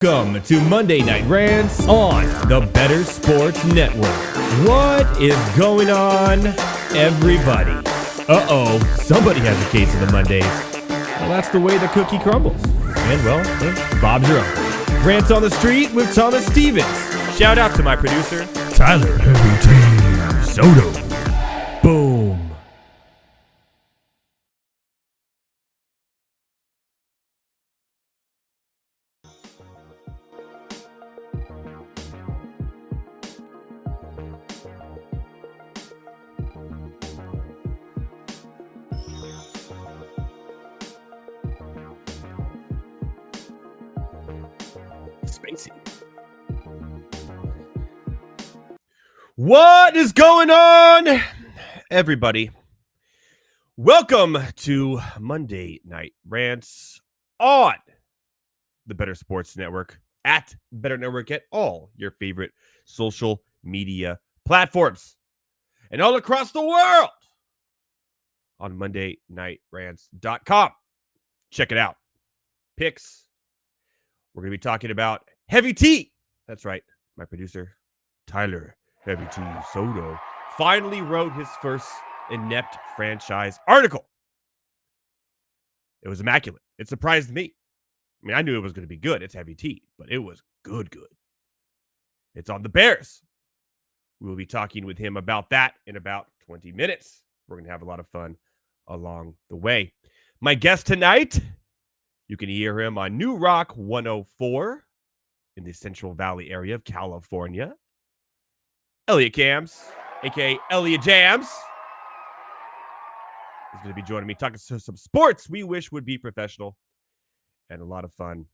Welcome to Monday Night Rants on the Better Sports Network. What is going on, everybody? Somebody has a case of the Mondays. Well, that's the way the cookie crumbles. And, well, Bob's your uncle. Rants on the Street with Thomas Stevens. Shout out to my producer, Tyler Heavy T. Soto. Boom. Spacey. What is going on, everybody? Welcome to Monday Night Rants on the Better Sports Network, at Better Network, at all your favorite social media platforms, and all across the world on MondayNightRants.com. Check it out. Picks. We're going to be talking about Heavy T. That's right. My producer, Tyler Heavy T. Soto, finally wrote his first Inept Franchise article. It was immaculate. It surprised me. I mean, I knew it was going to be good. It's Heavy T, but it was good. It's on the Bears. We will be talking with him about that in about 20 minutes. We're going to have a lot of fun along the way. My guest tonight, you can hear him on New Rock 104 in the Central Valley area of California. Elliott Kams, a.k.a. Elliott Jams, is going to be joining me talking some sports we wish would be professional, and a lot of fun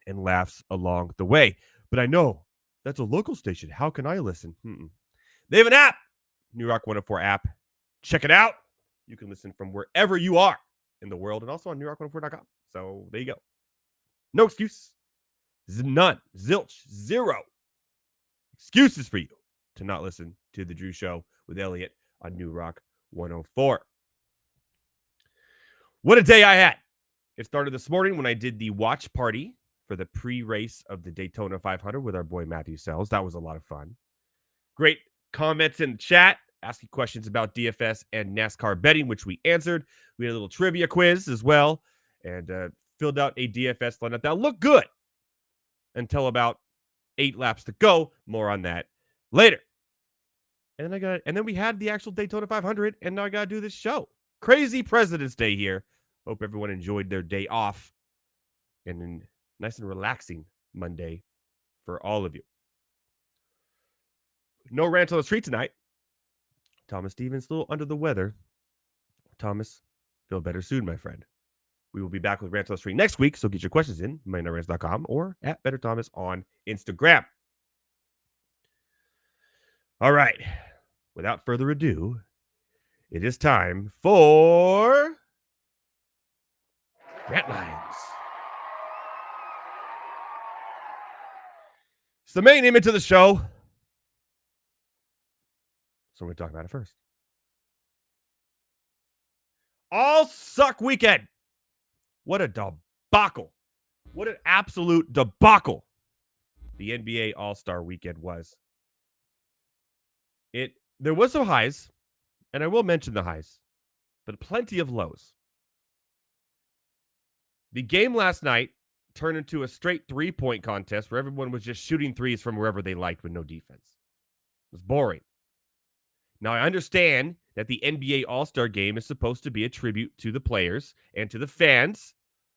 and laughs along the way. But I know that's a local station. How can I listen? They have an app, New Rock 104 app. Check it out. You can listen from wherever you are in the world, and also on newrock104.com. So there you go. No excuse. None. Zilch. Zero excuses for you to not listen to The Drew Show with Elliott on New Rock 104. What a day I had. It started this morning when I did the watch party for the pre-race of the Daytona 500 with our boy Matthew Sells. That was a lot of fun. Great comments in the chat, asking questions about DFS and NASCAR betting, which we answered. We had a little trivia quiz as well, and filled out a DFS lineup that looked good until about 8 laps to go. More on that later. And then we had the actual Daytona 500, and now I gotta do this show. Crazy President's Day here. Hope everyone enjoyed their day off, and a nice and relaxing Monday for all of you. No rant on the street tonight. Thomas Stevens, a little under the weather. Thomas, feel better soon, my friend. We will be back with Rants on the Street next week, so get your questions in, MondayNightRants.com or at BetterThomas on Instagram. All right. Without further ado, it is time for Rant Lines. It's the main image of the show, so we're going to talk about it first. All suck weekend. What a debacle. What an absolute debacle the NBA All-Star weekend was. There was some highs, and I will mention the highs, but plenty of lows. The game last night turned into a straight three-point contest where everyone was just shooting threes from wherever they liked with no defense. It was boring. Now, I understand that the NBA All-Star Game is supposed to be a tribute to the players and to the fans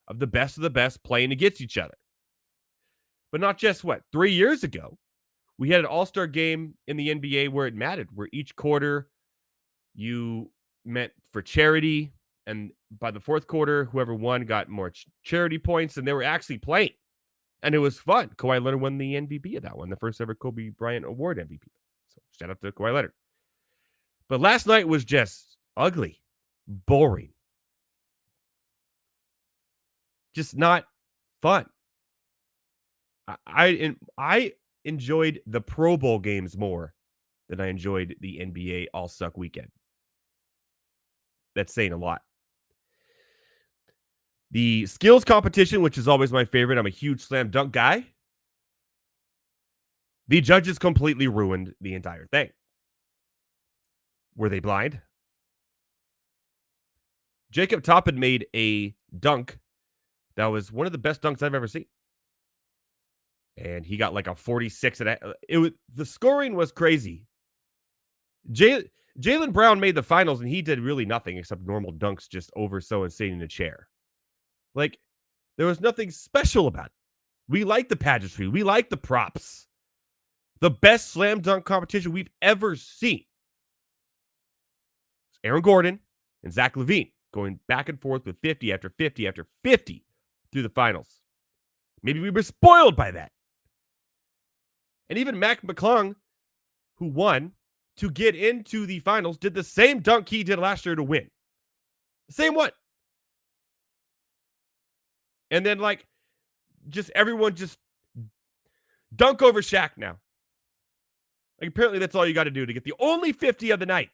of the best playing against each other. But not just, 3 years ago, we had an All-Star Game in the NBA where it mattered, where each quarter you meant for charity, and by the fourth quarter, whoever won got more charity points, and they were actually playing. And it was fun. Kawhi Leonard won the MVP of that one, the first ever Kobe Bryant Award MVP. So shout out to Kawhi Leonard. But last night was just ugly, boring, just not fun. I enjoyed the Pro Bowl games more than I enjoyed the NBA All-Suck weekend. That's saying a lot. The skills competition, which is always my favorite. I'm a huge slam dunk guy. The judges completely ruined the entire thing. Were they blind? Jacob Toppin made a dunk that was one of the best dunks I've ever seen. And he got like a 46. The scoring was crazy. Jaylen Brown made the finals, and he did really nothing except normal dunks just over so insane in a chair. Like, there was nothing special about it. We like the pageantry. We like the props. The best slam dunk competition we've ever seen. It's Aaron Gordon and Zach LaVine going back and forth with 50 after 50 after 50 through the finals. Maybe we were spoiled by that. And even Mac McClung, who won to get into the finals, did the same dunk he did last year to win. The same one. And then, like, just everyone just dunk over Shaq now. Like, apparently that's all you got to do to get the only 50 of the night.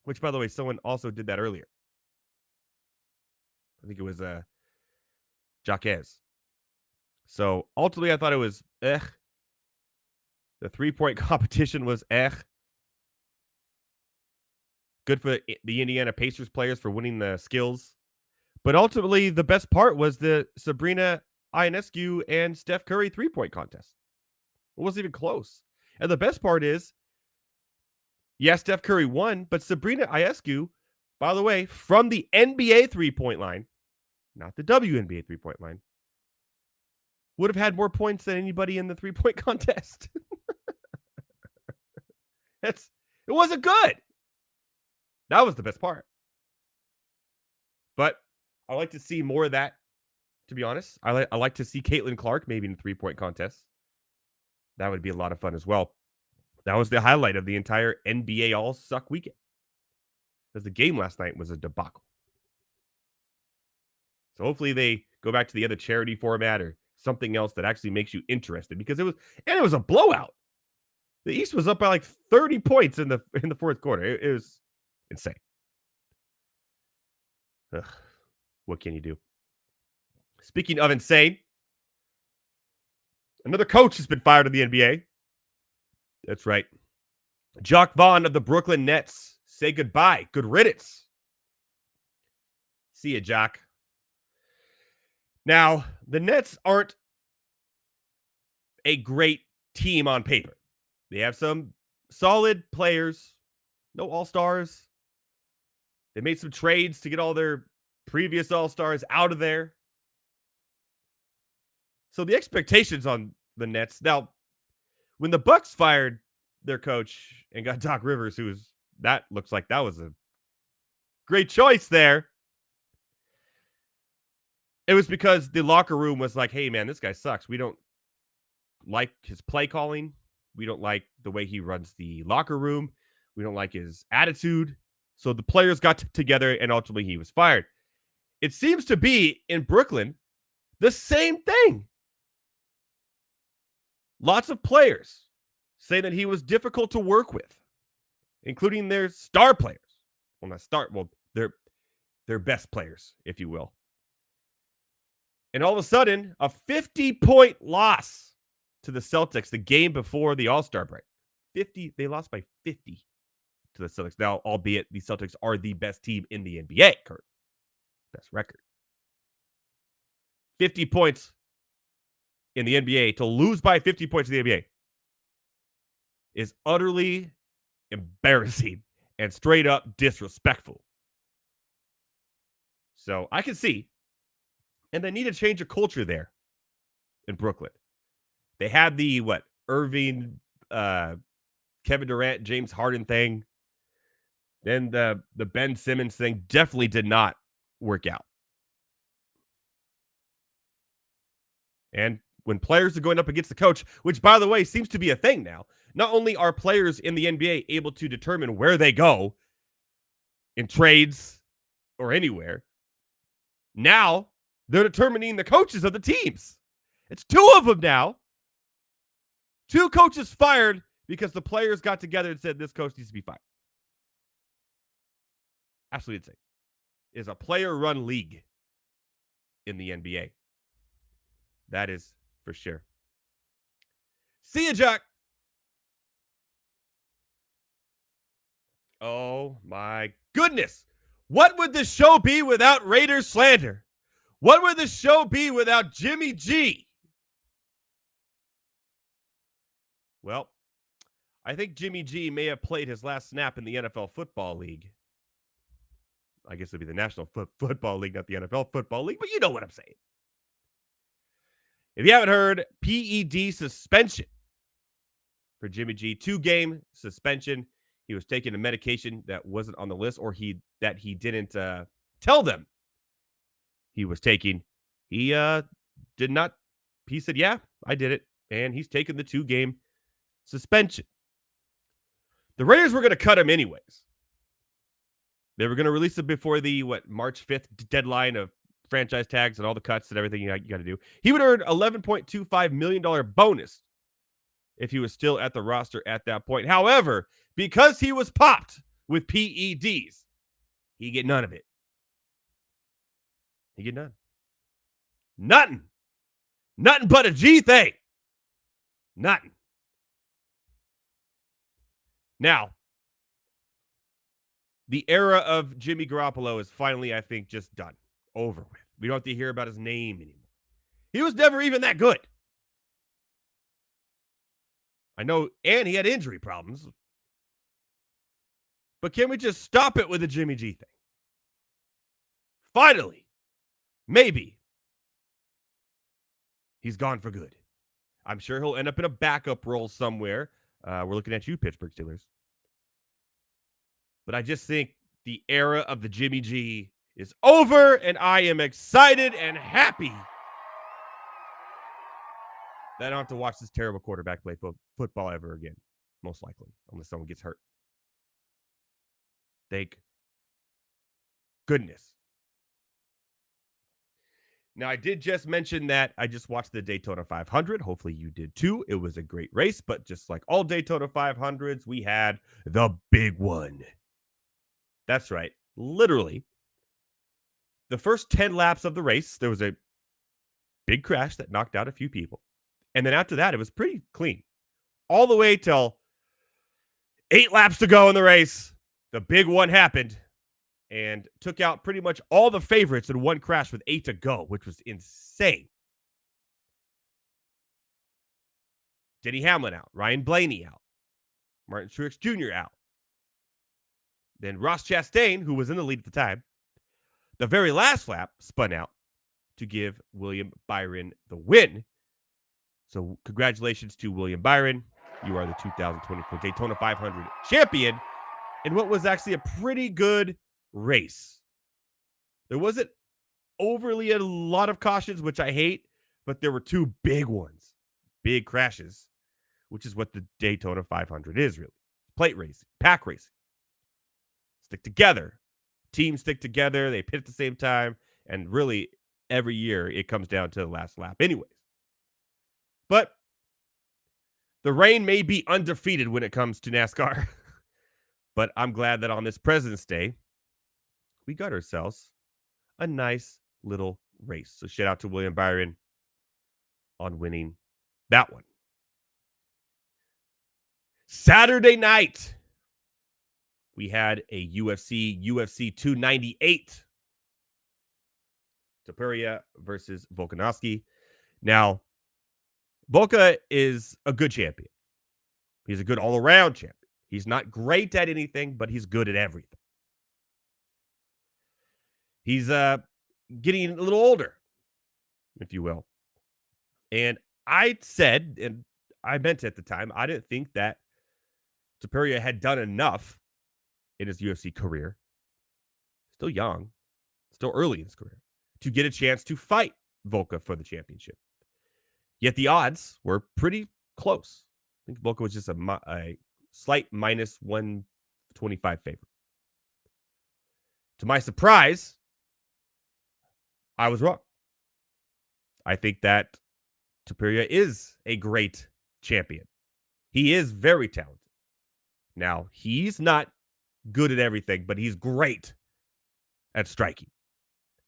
Which, by the way, someone also did that earlier. I think it was Jaquez. So, ultimately, I thought it was The 3-point competition was Good for the Indiana Pacers players for winning the skills. But ultimately, the best part was the Sabrina Ionescu and Steph Curry 3-point contest. It wasn't even close. And the best part is, yes, Steph Curry won, but Sabrina Ionescu, by the way, from the NBA 3-point line, not the WNBA 3-point line, would have had more points than anybody in the 3-point contest. It wasn't good. That was the best part. But I like to see more of that, to be honest. I like to see Caitlin Clark maybe in a 3-point contest. That would be a lot of fun as well. That was the highlight of the entire NBA All-Suck weekend. Because the game last night was a debacle. So hopefully they go back to the other charity format or something else that actually makes you interested. Because it was a blowout. The East was up by like 30 points in the fourth quarter. It was insane. Ugh. What can you do? Speaking of insane, another coach has been fired in the NBA. That's right. Jacques Vaughn of the Brooklyn Nets. Say goodbye. Good riddance. See ya, Jock. Now, the Nets aren't a great team on paper. They have some solid players. No all-stars. They made some trades to get all their previous all-stars out of there. So the expectations on the Nets. Now, when the Bucks fired their coach and got Doc Rivers, that looks like that was a great choice there. It was because the locker room was like, hey, man, this guy sucks. We don't like his play calling. We don't like the way he runs the locker room. We don't like his attitude. So the players got together and ultimately he was fired. It seems to be in Brooklyn the same thing. Lots of players say that he was difficult to work with, including their star players. Well, not star, well, their best players, if you will. And all of a sudden, a 50-point loss to the Celtics the game before the All-Star break. They lost by 50 to the Celtics. Now, albeit the Celtics are the best team in the NBA, Kurt. Best record. 50 points in the NBA, to lose by 50 points in the NBA is utterly embarrassing and straight up disrespectful. So I can see, and they need to change a culture there in Brooklyn. They had the, Irving, Kevin Durant, James Harden thing. Then the Ben Simmons thing definitely did not work out. And when players are going up against the coach, which, by the way, seems to be a thing now, not only are players in the NBA able to determine where they go in trades or anywhere, now they're determining the coaches of the teams. It's 2 of them now. 2 coaches fired because the players got together and said this coach needs to be fired. Absolutely insane. It is a player-run league in the NBA. That is for sure. See you, Jack. Oh, my goodness. What would the show be without Raiders slander? What would the show be without Jimmy G? Well, I think Jimmy G may have played his last snap in the NFL Football League. I guess it'd be the National Football League, not the NFL Football League, but you know what I'm saying. If you haven't heard, PED suspension for Jimmy G. 2-game suspension. He was taking a medication that wasn't on the list, or that he didn't tell them he was taking. He did not. He said, yeah, I did it. And he's taken the 2-game suspension. The Raiders were going to cut him anyways. They were going to release him before the, March 5th deadline of franchise tags and all the cuts and everything you got to do. He would earn $11.25 million bonus if he was still at the roster at that point. However, because he was popped with PEDs, he get none of it. He get none. Nothing. Nothing but a G thing. Nothing. Now, the era of Jimmy Garoppolo is finally, I think, just done. Over with. We don't have to hear about his name anymore. He was never even that good. I know, and he had injury problems. But can we just stop it with the Jimmy G thing? Finally, maybe, he's gone for good. I'm sure he'll end up in a backup role somewhere. We're looking at you, Pittsburgh Steelers. But I just think the era of the Jimmy G is over, and I am excited and happy that I don't have to watch this terrible quarterback play football ever again, most likely, unless someone gets hurt. Thank goodness. Now, I did just mention that I just watched the Daytona 500. Hopefully you did too. It was a great race, but just like all Daytona 500s, we had the big one. That's right. Literally, the first 10 laps of the race, there was a big crash that knocked out a few people. And then after that, it was pretty clean. All the way till 8 laps to go in the race, the big one happened and took out pretty much all the favorites in one crash with 8 to go, which was insane. Denny Hamlin out. Ryan Blaney out. Martin Truex Jr. out. Then Ross Chastain, who was in the lead at the time, the very last lap spun out to give William Byron the win. So congratulations to William Byron. You are the 2024 Daytona 500 champion in what was actually a pretty good race. There wasn't overly a lot of cautions, which I hate, but there were 2 big ones, big crashes, which is what the Daytona 500 is really. Plate racing, pack racing. Stick together. Teams stick together. They pit at the same time. And really, every year, it comes down to the last lap anyways. But the rain may be undefeated when it comes to NASCAR. But I'm glad that on this President's Day, we got ourselves a nice little race. So shout out to William Byron on winning that one. Saturday night, we had a UFC 298. Topuria versus Volkanovski. Now, Volka is a good champion. He's a good all-around champion. He's not great at anything, but he's good at everything. He's getting a little older, if you will. And I said, and I meant at the time, I didn't think that Topuria had done enough in his UFC career. Still young, still early in his career, to get a chance to fight Volka for the championship. Yet the odds were pretty close. I think Volka was just a slight minus 125 favorite. To my surprise, I was wrong. I think that Topuria is a great champion. He is very talented. Now, he's not good at everything, but he's great at striking.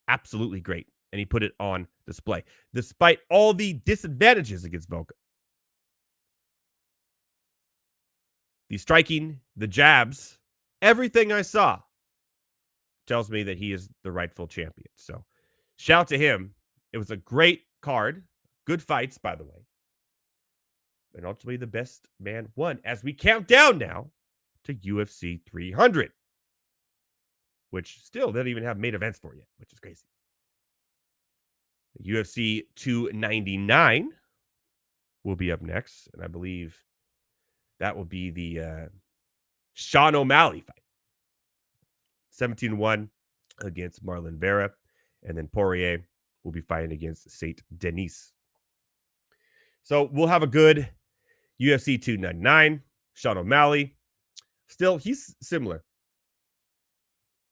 Absolutely great. And he put it on display, despite all the disadvantages against Volka. the striking, the jabs, everything I saw tells me that he is the rightful champion. So shout out to him. It was a great card. Good fights, by the way. And ultimately, the best man won as we count down now to UFC 300, which still they don't even have main events for yet, which is crazy. UFC 299 will be up next, and I believe that will be the Sean O'Malley fight. 17-1 against Marlon Vera, and then Poirier will be fighting against Saint Denis. So we'll have a good UFC 299. Sean O'Malley, still, he's similar.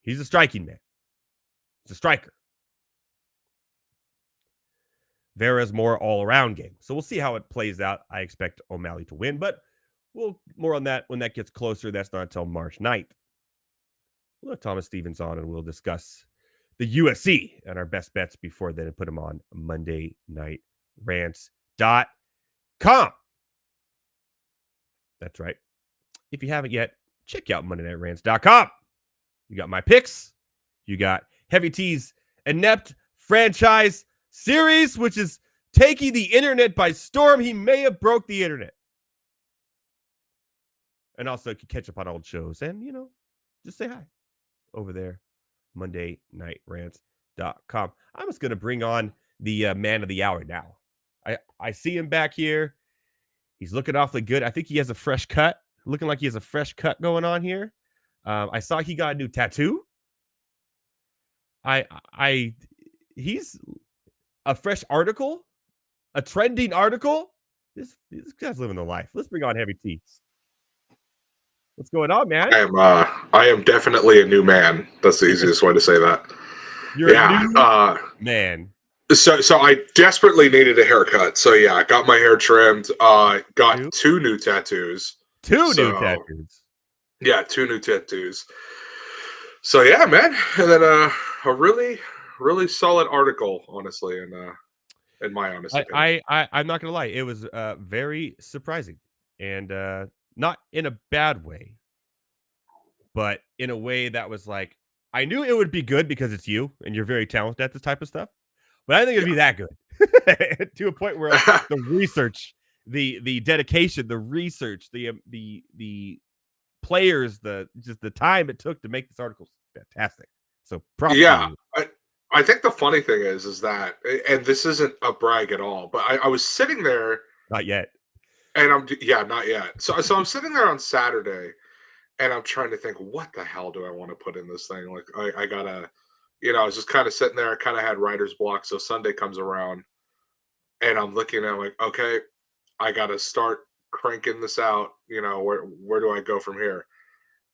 He's a striking man. He's a striker. Vera's more all-around game. So we'll see how it plays out. I expect O'Malley to win, but we'll more on that when that gets closer. That's not until March 9th. We'll have Thomas Stevens on, and we'll discuss the UFC and our best bets before then and put them on Monday Night Rants.com. That's right. If you haven't yet, check out MondayNightRants.com. You got my picks. You got Heavy T's Inept Franchise Series, which is taking the internet by storm. He may have broke the internet. And also, you can catch up on old shows and, just say hi over there. MondayNightRants.com. I'm just going to bring on the man of the hour now. I see him back here. He's looking awfully good. I think he has a fresh cut. Looking like he has a fresh cut going on here. I saw he got a new tattoo. He's a fresh article, a trending article. This guy's living the life. Let's bring on Heavy T. What's going on, man? I am definitely a new man. That's the easiest way to say that. You're a new man. So I desperately needed a haircut. So yeah, I got my hair trimmed. Got two new tattoos. New tattoos. Yeah, 2 new tattoos. So yeah, man. And then a really, really solid article, honestly, in my honest opinion. I'm not gonna lie, it was very surprising. And not in a bad way, but in a way that was like, I knew it would be good because it's you and you're very talented at this type of stuff. But I think it'd be that good to a point where like, the research, the dedication, the research, the players, just the time it took to make this article fantastic. So props. Yeah, I think the funny thing is that, and this isn't a brag at all, but I was sitting there. Not yet. And not yet. So I'm sitting there on Saturday, and I'm trying to think, what the hell do I want to put in this thing? Like I gotta. I was just kind of sitting there. I kind of had writer's block. So Sunday comes around and I'm looking at like, okay, I got to start cranking this out. Where do I go from here?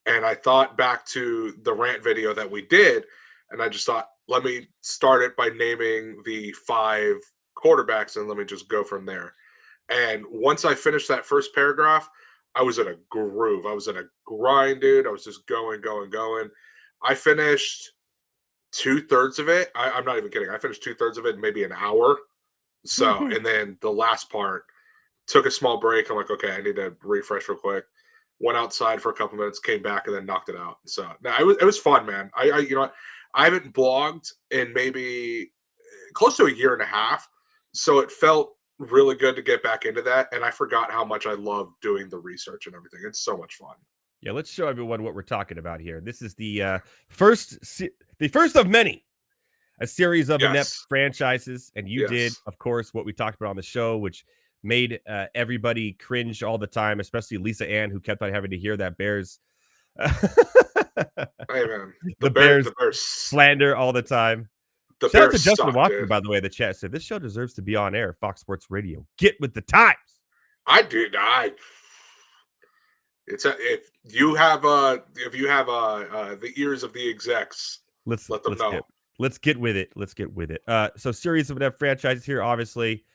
And I thought back to the rant video that we did. And I just thought, let me start it by naming the 5 quarterbacks and let me just go from there. And once I finished that first paragraph, I was in a groove. I was in a grind, dude. I was just going. I finished 2/3 of it. I'm not even kidding. I finished 2/3 of it in maybe an hour. So, and then the last part, took a small break. I'm like, okay, I need to refresh real quick. Went outside for a couple minutes, came back, and then knocked it out. So, no, it was fun, man. I haven't blogged in maybe close to a year and a half. So it felt really good to get back into that. And I forgot how much I love doing the research and everything. It's so much fun. Yeah, let's show everyone what we're talking about here. This is the first of many, a series of Inept franchises. And you did, of course, what we talked about on the show, which made everybody cringe all the time, especially Lisa Ann, who kept on having to hear that Bears hey, man. The Bears slander all the time. Shout out to Justin Walker, by the way. The chat said this show deserves to be on air. Fox Sports Radio. Get with the times. If you have the ears of the execs, let them know. Let's get with it. So series of Inept franchises here. Obviously,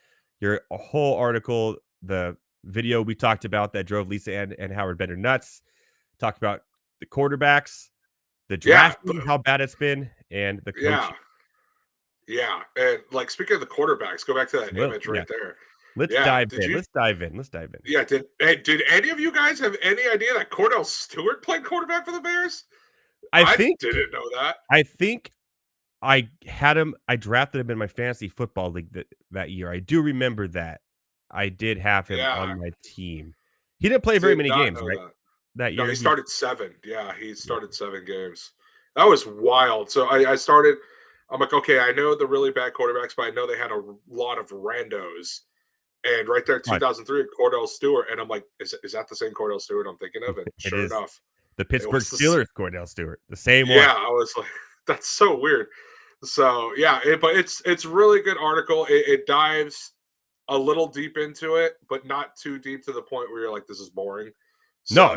your whole article, the video we talked about that drove Lisa and Howard Bender nuts. Talked about the quarterbacks, the drafting, how bad it's been, and the coaching. Yeah. And like speaking of the quarterbacks, go back to that image right there. Let's dive in. Let's dive in. Yeah. Did any of you guys have any idea that Cordell Stewart played quarterback for the Bears? I didn't know that. I think I had him. I drafted him in my fantasy football league that year. I do remember that. I did have him on my team. He didn't play very many games, right? That year. No, he started 7. Yeah, he started 7 games. That was wild. So I started. I'm like, okay, I know the really bad quarterbacks, but I know they had a lot of randos. And right there, 2003, Cordell Stewart. And I'm like, is that the same Cordell Stewart I'm thinking of? And sure enough, the Pittsburgh Steelers Cordell Stewart, the same one. Yeah, I was like, that's so weird. So yeah, but it's really good article. It dives a little deep into it, but not too deep to the point where you're like, this is boring. So,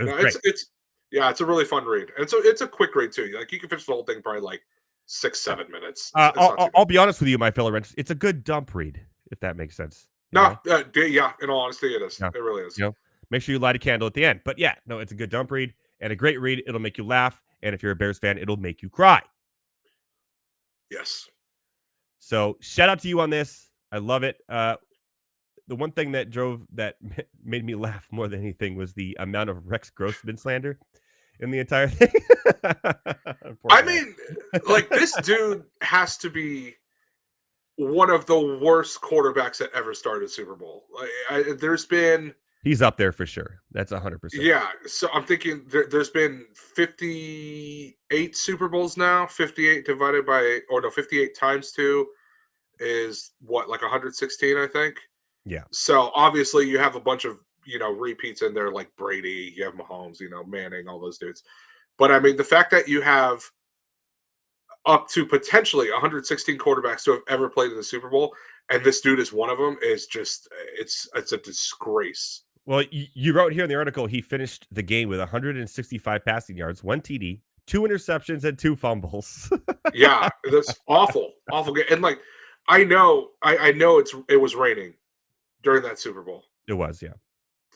it's a really fun read, and so it's a quick read too. Like you can finish the whole thing probably like 6-7 minutes. I'll be honest with you, my fellow Rents. It's a good dump read, if that makes sense. Yeah. In all honesty, it is. Yeah. It really is. Make sure you light a candle at the end. But yeah, no, it's a good dump read and a great read. It'll make you laugh, and if you're a Bears fan, it'll make you cry. Yes. So shout out to you on this. I love it. The one thing that made me laugh more than anything was the amount of Rex Grossman slander in the entire thing. I mean, like this dude has to be one of the worst quarterbacks that ever started a Super Bowl. He's up there for sure. That's 100%. Yeah. So I'm thinking there's been 58 Super Bowls now. 58 divided by, 58 times 2 is what, like 116, I think. Yeah. So obviously you have a bunch of, repeats in there like Brady, you have Mahomes, Manning, all those dudes. But I mean, the fact that you have up to potentially 116 quarterbacks who have ever played in the Super Bowl, and this dude is one of them, is just, it's a disgrace. Well, you wrote here in the article, he finished the game with 165 passing yards, 1 TD, 2 interceptions, and 2 fumbles. Yeah, that's awful game. And like, I know it was raining during that Super Bowl. It was, yeah.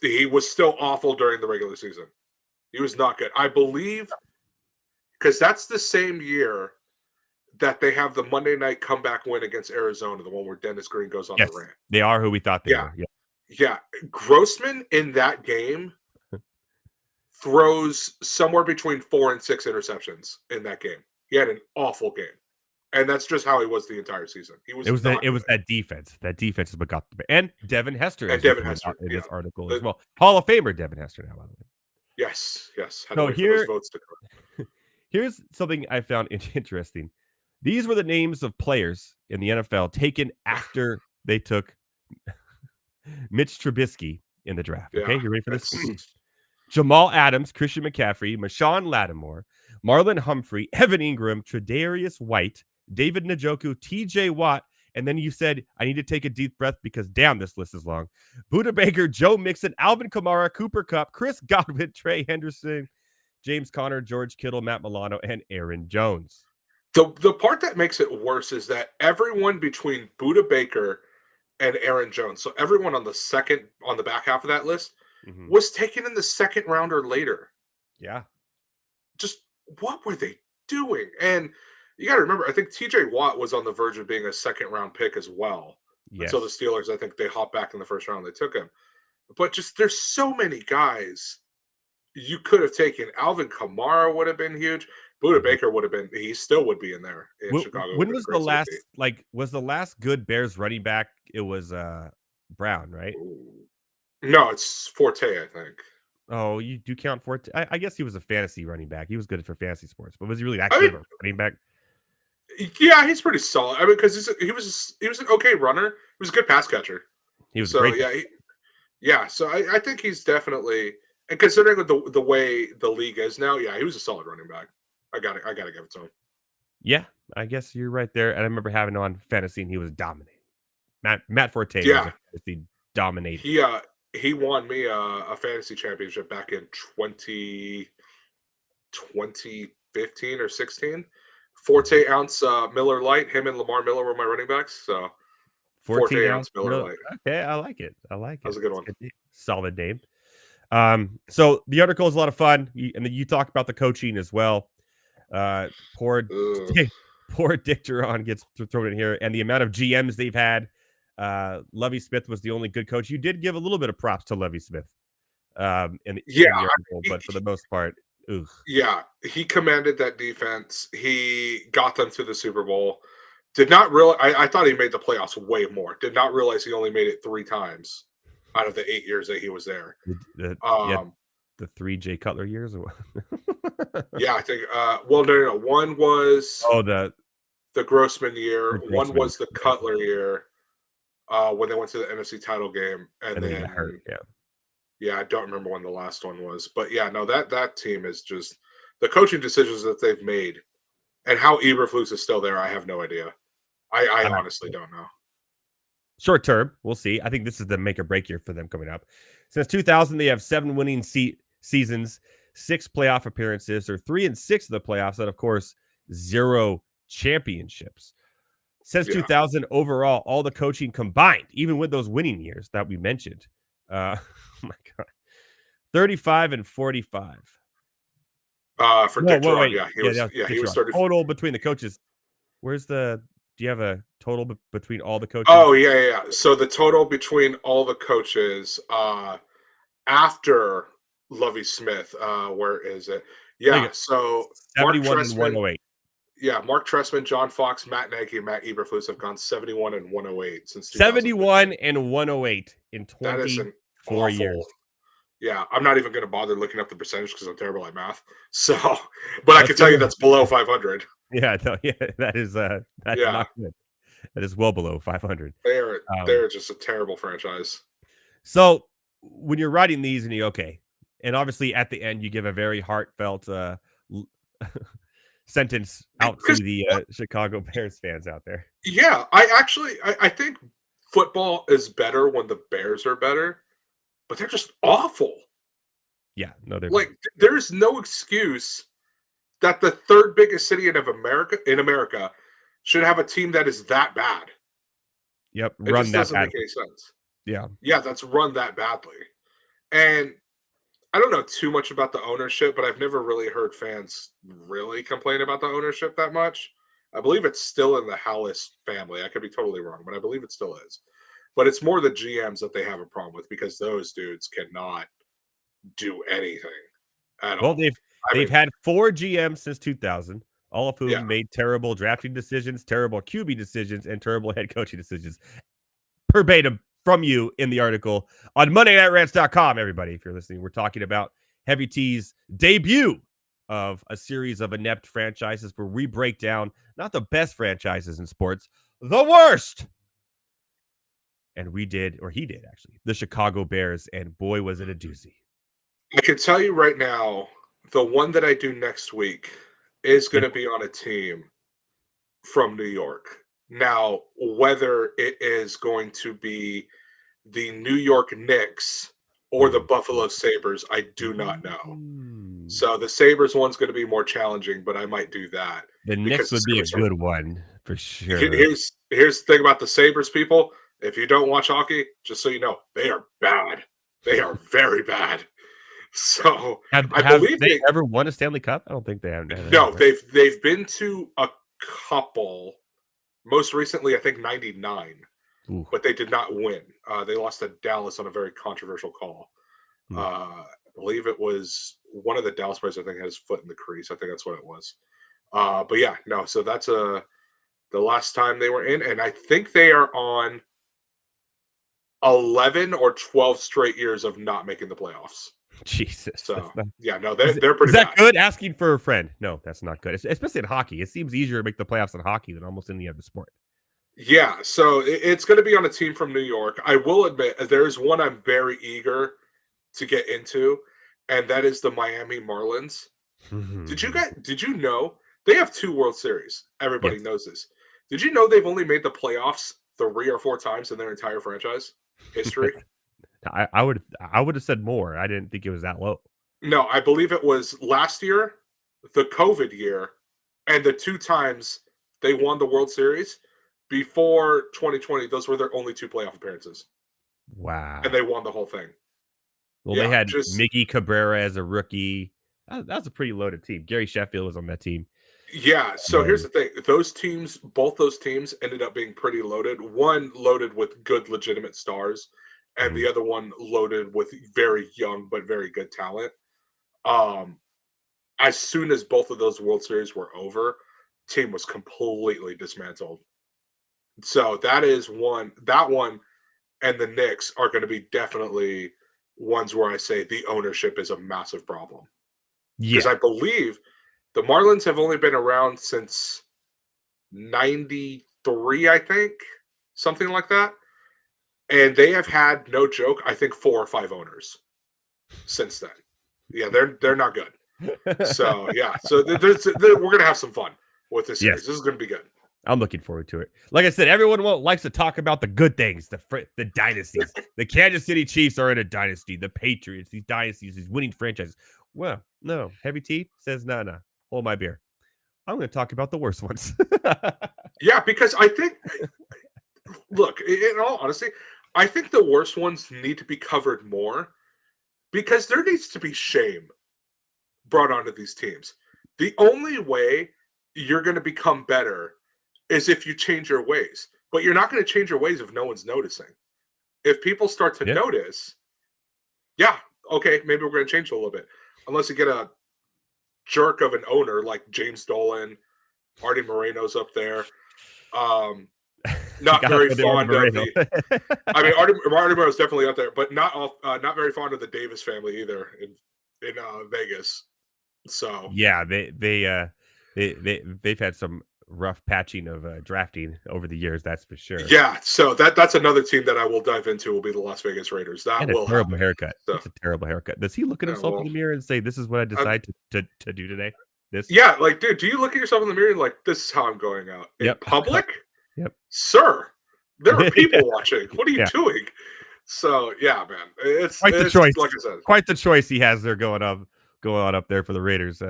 He was still awful during the regular season. He was not good. I believe, because that's the same year that they have the Monday night comeback win against Arizona, the one where Dennis Green goes on the rant. They are who we thought they were. Yeah. Grossman in that game throws somewhere between 4 and 6 interceptions in that game. He had an awful game. And that's just how he was the entire season. It was that defense. That defense is what got the and Devin Hester in this article as well. Hall of Famer Devin Hester now, by the way. Yes. So here's something I found interesting. These were the names of players in the NFL taken after they took Mitch Trubisky in the draft. Okay, you ready for this? Jamal Adams, Christian McCaffrey, Marshawn Lattimore, Marlon Humphrey, Evan Ingram, Tre'Davious White, David Njoku, TJ Watt, and then you said, I need to take a deep breath because damn, this list is long. Budda Baker, Joe Mixon, Alvin Kamara, Cooper Kupp, Chris Godwin, Trey Henderson, James Conner, George Kittle, Matt Milano, and Aaron Jones. The part that makes it worse is that everyone between Budda Baker and Aaron Jones, so everyone on the back half of that list, was taken in the second round or later. Yeah. Just what were they doing? And you got to remember, I think TJ Watt was on the verge of being a second round pick as well. Yes. So the Steelers, I think they hopped back in the first round. They took him. But just there's so many guys you could have taken. Alvin Kamara would have been huge. Budda Baker would have been. He still would be in there in Chicago. When was the last was the last good Bears running back? It was Brown, right? No, it's Forte, I think. Oh, you do count Forte? I guess he was a fantasy running back. He was good for fantasy sports, but was he really that good of a running back? Yeah, he's pretty solid. I mean, because he was an okay runner. He was a good pass catcher. He was great. Yeah. So I think he's definitely, and considering the way the league is now, yeah, he was a solid running back. I gotta give it to him. Yeah, I guess you're right there. And I remember having on fantasy, and he was dominating. Matt Forte, was dominating. He won me a fantasy championship back in 2015 or 16. 14 ounce Miller Lite. Him and Lamar Miller were my running backs. So 14 ounce Miller Lite. Okay, I like it. That was a good one. Solid name. So the article is a lot of fun, and then you talk about the coaching as well. Poor Dick Duron gets thrown in here, and the amount of GMs they've had Lovie Smith was the only good coach. You did give a little bit of props to Lovie Smith in Yeah, the article, but for the most part, ugh. yeah, he commanded that defense. He got them to the Super Bowl. Did not realize. I thought he made the playoffs way more. Did not realize he only made it 3 times out of the 8 years that he was there. Yeah, Um, the 3 Jay Cutler years. Or what? yeah, I think. Well, no. One was Oh, the Grossman year. One Grossman. was the Cutler year when they went to the NFC title game, and then he then got hurt. Yeah. yeah, I don't remember when the last one was, but yeah, no, that team is just the coaching decisions that they've made, and how Eberflus is still there. I have no idea. I honestly don't know. Short term, we'll see. I think this is the make or break year for them coming up. Since 2000, they have 7 winning seasons, 6 playoff appearances, or 3-6 of the playoffs, and of course, 0 championships. Since 2000, overall, all the coaching combined, even with those winning years that we mentioned, oh my God, 35-45. For Dick Geron, wait. He was 30. Total between the coaches. Do you have a total between all the coaches? Oh, yeah. So the total between all the coaches after Lovie Smith, where is it? Yeah, so 71 and 108. Yeah, Mark Trestman, John Fox, Matt Nagy, and Matt Eberflus have gone 71 and 108 since 71 and 108 in 24 years. Yeah, I'm not even going to bother looking up the percentage because I'm terrible at math. So, but I can tell you that's below 500. Yeah, that's not good. That is well below 500. They're just a terrible franchise. So when you're writing these and obviously at the end you give a very heartfelt sentence out to the Chicago Bears fans out there. Yeah, I think football is better when the Bears are better, but they're just awful. Yeah, no, they're like there's no excuse that the third biggest city in America should have a team that is that bad. Yep, it just doesn't make any sense. Yeah, that's run that badly. And I don't know too much about the ownership, but I've never really heard fans really complain about the ownership that much. I believe it's still in the Hallis family. I could be totally wrong, but I believe it still is. But it's more the GMs that they have a problem with because those dudes cannot do anything at all. Well, they've had 4 GMs since 2000, all of whom made terrible drafting decisions, terrible QB decisions, and terrible head coaching decisions. Verbatim from you in the article on MondayNightRants.com, everybody. If you're listening, we're talking about Heavy T's debut of a series of inept franchises where we break down not the best franchises in sports, the worst. And he did, actually, the Chicago Bears, and boy, was it a doozy. I can tell you right now, the one that I do next week is going to be on a team from New York. Now, whether it is going to be the New York Knicks or the Buffalo Sabres, I do not know. So the Sabres one's going to be more challenging, but I might do that. The Knicks would be a good one for sure. Here's the thing about the Sabres, people. If you don't watch hockey, just so you know, they are bad. They are very bad. So I believe they ever won a Stanley Cup? I don't think they have. No, they've been to a couple. Most recently, I think 99, but they did not win. They lost to Dallas on a very controversial call. I believe it was one of the Dallas players. I think had his foot in the crease. I think that's what it was. But yeah, no. So that's the last time they were in, and I think they are on 11 or 12 straight years of not making the playoffs. Jesus. So yeah, no, they're pretty. Is that bad. good? Asking for a friend? No, that's not good. Especially in hockey, it seems easier to make the playoffs in hockey than almost any other sport. Yeah, so it's going to be on a team from New York. I will admit there's one I'm very eager to get into, and that is the Miami Marlins. Did you know they have 2 World Series? Everybody knows this. Did you know they've only made the playoffs 3 or 4 times in their entire franchise history? I would have said more. I didn't think it was that low. No, I believe it was last year, the COVID year, and the 2 times they won the World Series. Before 2020, those were their only 2 playoff appearances. Wow. And they won the whole thing. Well, they had Miggy Cabrera as a rookie. That was a pretty loaded team. Gary Sheffield was on that team. Yeah, so here's the thing. Both those teams ended up being pretty loaded. One loaded with good, legitimate stars, and the other one loaded with very young but very good talent. Um, as soon as both of those World Series were over, team was completely dismantled. So that is one. That one and the Knicks are going to be definitely ones where I say the ownership is a massive problem. Because I believe the Marlins have only been around since 93, I think, something like that. And they have had, no joke, I think 4 or 5 owners since then. Yeah, they're not good. So yeah, so we're gonna have some fun with this series. Yes. This is gonna be good. I'm looking forward to it. Like I said, everyone likes to talk about the good things, the dynasties. The Kansas City Chiefs are in a dynasty. The Patriots, these dynasties, these winning franchises. Well, no. Heavy T says, no. Hold my beer. I'm going to talk about the worst ones. Yeah, because I think, look, in all honesty, I think the worst ones need to be covered more because there needs to be shame brought onto these teams. The only way you're going to become better is if you change your ways. But you're not going to change your ways if no one's noticing. If people start to notice, yeah, okay, maybe we're going to change a little bit. Unless you get a jerk of an owner like James Dolan, Artie Moreno's up there. Not very fond of the. I mean, Artie Moreno's definitely up there, but not very fond of the Davis family either in Vegas. So yeah, they've had some rough patching of drafting over the years. That's for sure. Yeah, so that's another team that I will dive into. Will be the Las Vegas Raiders. That will terrible happen. haircut. So, it's a terrible haircut. Does he look at himself in the mirror and say, "This is what I decide to do today"? This. Yeah, like, dude, do you look at yourself in the mirror and like, this is how I'm going out in public? Yep, sir. There are people watching. What are you doing? So yeah, man, it's quite the choice. Like I said, quite the choice he has there going on up there for the Raiders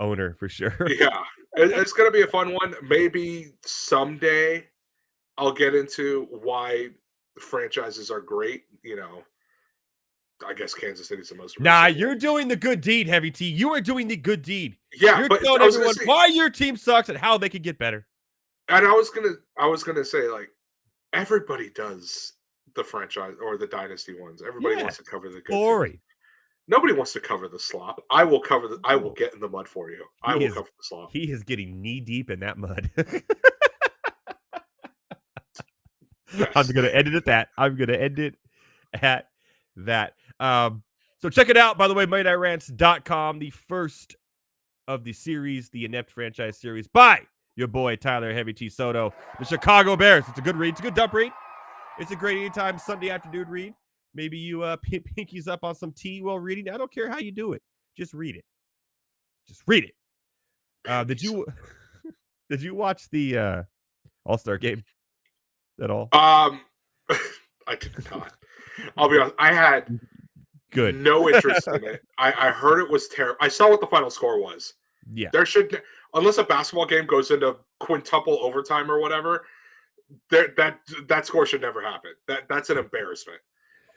owner for sure. Yeah, it's going to be a fun one. Maybe someday I'll get into why franchises are great. You know, I guess Kansas City's the most. Nah, you're doing the good deed, Heavy T. You are doing the good deed. Yeah, you're but telling everyone why your team sucks and how they can get better. And I was gonna say, like, everybody does the franchise or the dynasty ones. Everybody wants to cover the good story. Nobody wants to cover the slop. I will cover the. I will get in the mud for you. I will cover the slop. He is getting knee deep in that mud. I'm gonna end it at that. So check it out, by the way, MoneyNightRants.com, the first of the series, the Inept Franchise Series by your boy Tyler Heavy T Soto, the Chicago Bears. It's a good read. It's a good dump read. It's a great anytime Sunday afternoon read. Maybe you pinkies up on some tea while reading. I don't care how you do it. Just read it. Did you watch the All-Star game at all? I did not. I'll be honest. I had no interest in it. I heard it was terrible. I saw what the final score was. Yeah. There should, unless a basketball game goes into quintuple overtime or whatever, that score should never happen. That's an embarrassment.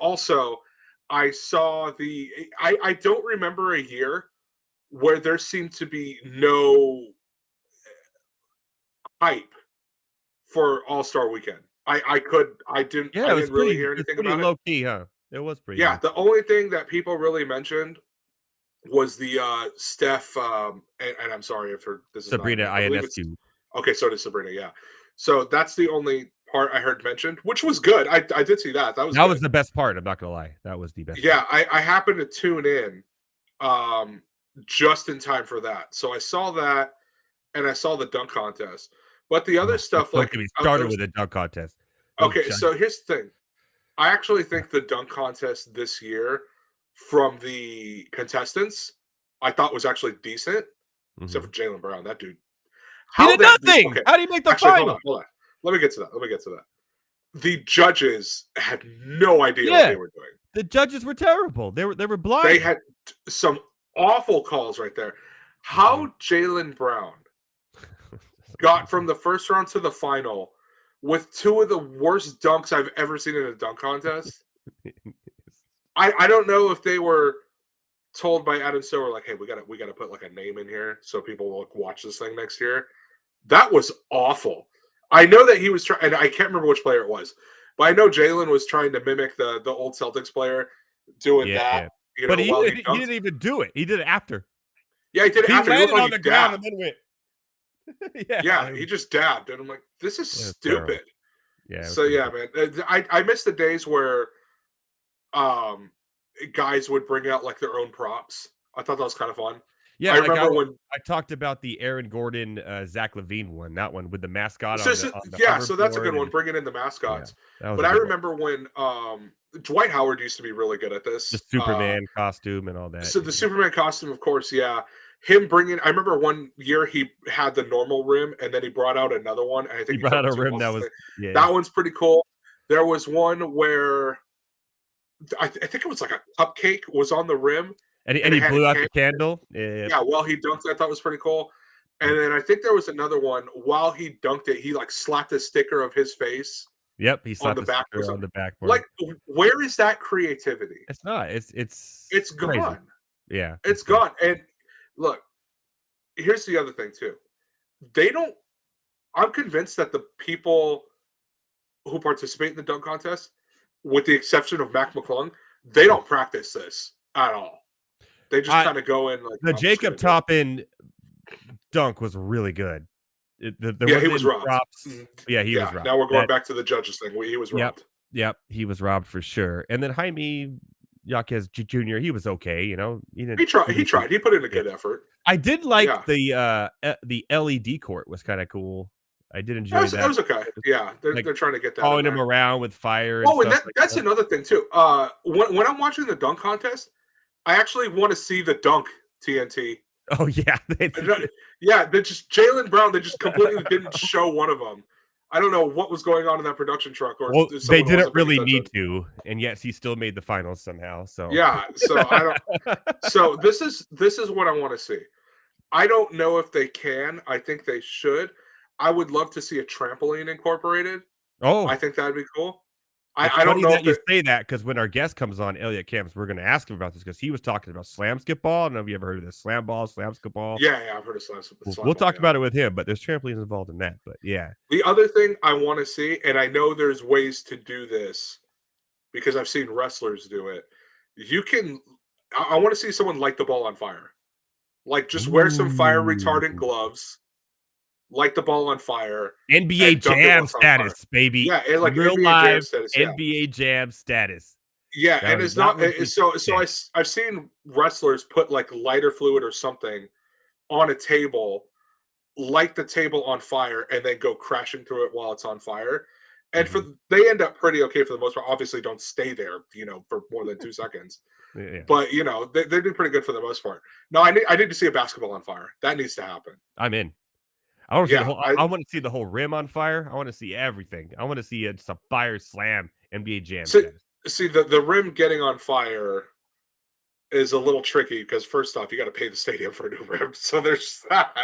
Also, I saw I don't remember a year where there seemed to be no hype for All-Star Weekend. I didn't really hear anything about it. Low key, huh? It was pretty. Yeah, the only thing that people really mentioned was the Steph and I'm sorry if this is Sabrina Ionescu. Okay, so did Sabrina, yeah. So that's the only part I heard mentioned, which was good. I did see that. That was the best part. I'm not gonna lie. That was the best. Yeah, I happened to tune in just in time for that. So I saw that and I saw the dunk contest. But the other stuff, like, we started with a dunk contest. Okay, so here's the thing. I actually think the dunk contest this year from the contestants, I thought was actually decent, except for Jaylen Brown. That dude. He did nothing. How do you make the final? Hold on. Let me get to that. The judges had no idea what they were doing. The judges were terrible. They were blind. They had some awful calls right there. How Jaylen Brown got from the first round to the final with two of the worst dunks I've ever seen in a dunk contest. I don't know if they were told by Adam Silver, like, hey, we gotta put like a name in here so people will watch this thing next year. That was awful. I know that he was trying, and I can't remember which player it was, but I know Jalen was trying to mimic the old Celtics player doing that. Yeah. You But know, he while he didn't, he dunked. didn't even do it. He did it after. Yeah, he did it He after. He looked landed like on he the ground dabbed. and then went. Yeah, he just dabbed, and I'm like, this is It was terrible. stupid. Yeah. So yeah, man, I miss the days where um guys would bring out like their own props. I thought that was kind of fun. Yeah, I like remember when. I talked about the Aaron Gordon, Zach LaVine one, that one with the mascot So, on the yeah, so that's a good hoverboard, one. and Bringing in the yeah, mascots. that was But a I good one. remember when Dwight Howard used to be really good at The this. Superman costume and all that. So the Superman costume, of course, yeah. Him bringing. I remember one year he had the normal rim, and then he brought out another one, and I He think he brought took out a two rim balls. that was That one's pretty cool. There was one where I think it was like a cupcake was on the rim, and and it he had blew a out can. the candle. Yeah. Yeah, while he dunked, I thought was pretty cool. And then I think there was another one while he dunked it, he like slapped a sticker of his face Yep, he on slapped the the back or sticker on something. the backboard. Like, where is that creativity? It's not. It's It's crazy. gone. Yeah, It's gone. And look, here's the other thing too. They don't. I'm convinced that the people who participate in the dunk contest, with the exception of Mac McClung, they don't practice this at all. They just kind of go in like the Jacob Toppin dunk was really good. Yeah, he was robbed. Props. Yeah, he was robbed. Now we're going back to the judges thing. He was robbed. Yep, he was robbed for sure. And then Jaime Jaquez Jr., he was okay. You know, He tried. He put in a good effort. I did like the LED court was kind of cool. I did enjoy that. That was okay. Yeah, they're trying to get that. Following him around with fire. And that's another thing too. When I'm watching the dunk contest, I actually want to see the dunk TNT. Oh yeah, yeah. They just Jaylen Brown. They just completely didn't show one of them. I don't know what was going on in that production truck. Or they didn't really need to, and yet he still made the finals somehow. So yeah. So I don't. So this is what I want to see. I don't know if they can. I think they should. I would love to see a trampoline incorporated. Oh, I think that'd be cool. I don't know that you say that because when our guest comes on, Elliott Kams, we're going to ask him about this because he was talking about slam skip ball. I don't know if you ever heard of this slam ball, slam skip ball. Yeah, I've heard of slam We'll ball, talk about it with him, but there's trampolines involved in that. But yeah, the other thing I want to see, and I know there's ways to do this because I've seen wrestlers do it. I want to see someone light the ball on fire, like just wear some fire retardant gloves. Light the ball on fire. NBA Jam status, baby. Yeah, like real NBA live Jam status, NBA Jam status. Yeah, and it's not so. I've seen wrestlers put like lighter fluid or something on a table, light the table on fire, and then go crashing through it while it's on fire. And they end up pretty okay for the most part. Obviously, don't stay there, for more than 2 seconds. Yeah. But they do pretty good for the most part. No, I need to see a basketball on fire. That needs to happen. I'm in. I want to see the whole rim on fire. I want to see everything. I want to see just a fire slam NBA Jam. See the rim getting on fire is a little tricky because first off, you got to pay the stadium for a new rim, so there's that.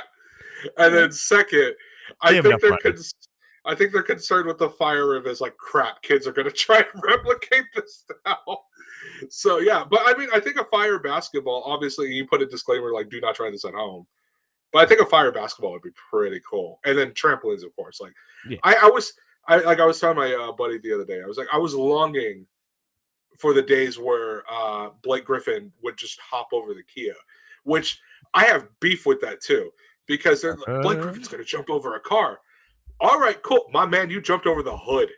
And then second, I think they're concerned with the fire rim is like crap. Kids are going to try and replicate this now. So yeah, but I mean, I think a fire basketball. Obviously, you put a disclaimer like, "Do not try this at home." But I think a fire basketball would be pretty cool, and then trampolines, of course. Like, I was telling my buddy the other day, I was longing for the days where Blake Griffin would just hop over the Kia, which I have beef with that too because Blake Griffin's going to jump over a car. All right, cool, my man, you jumped over the hood.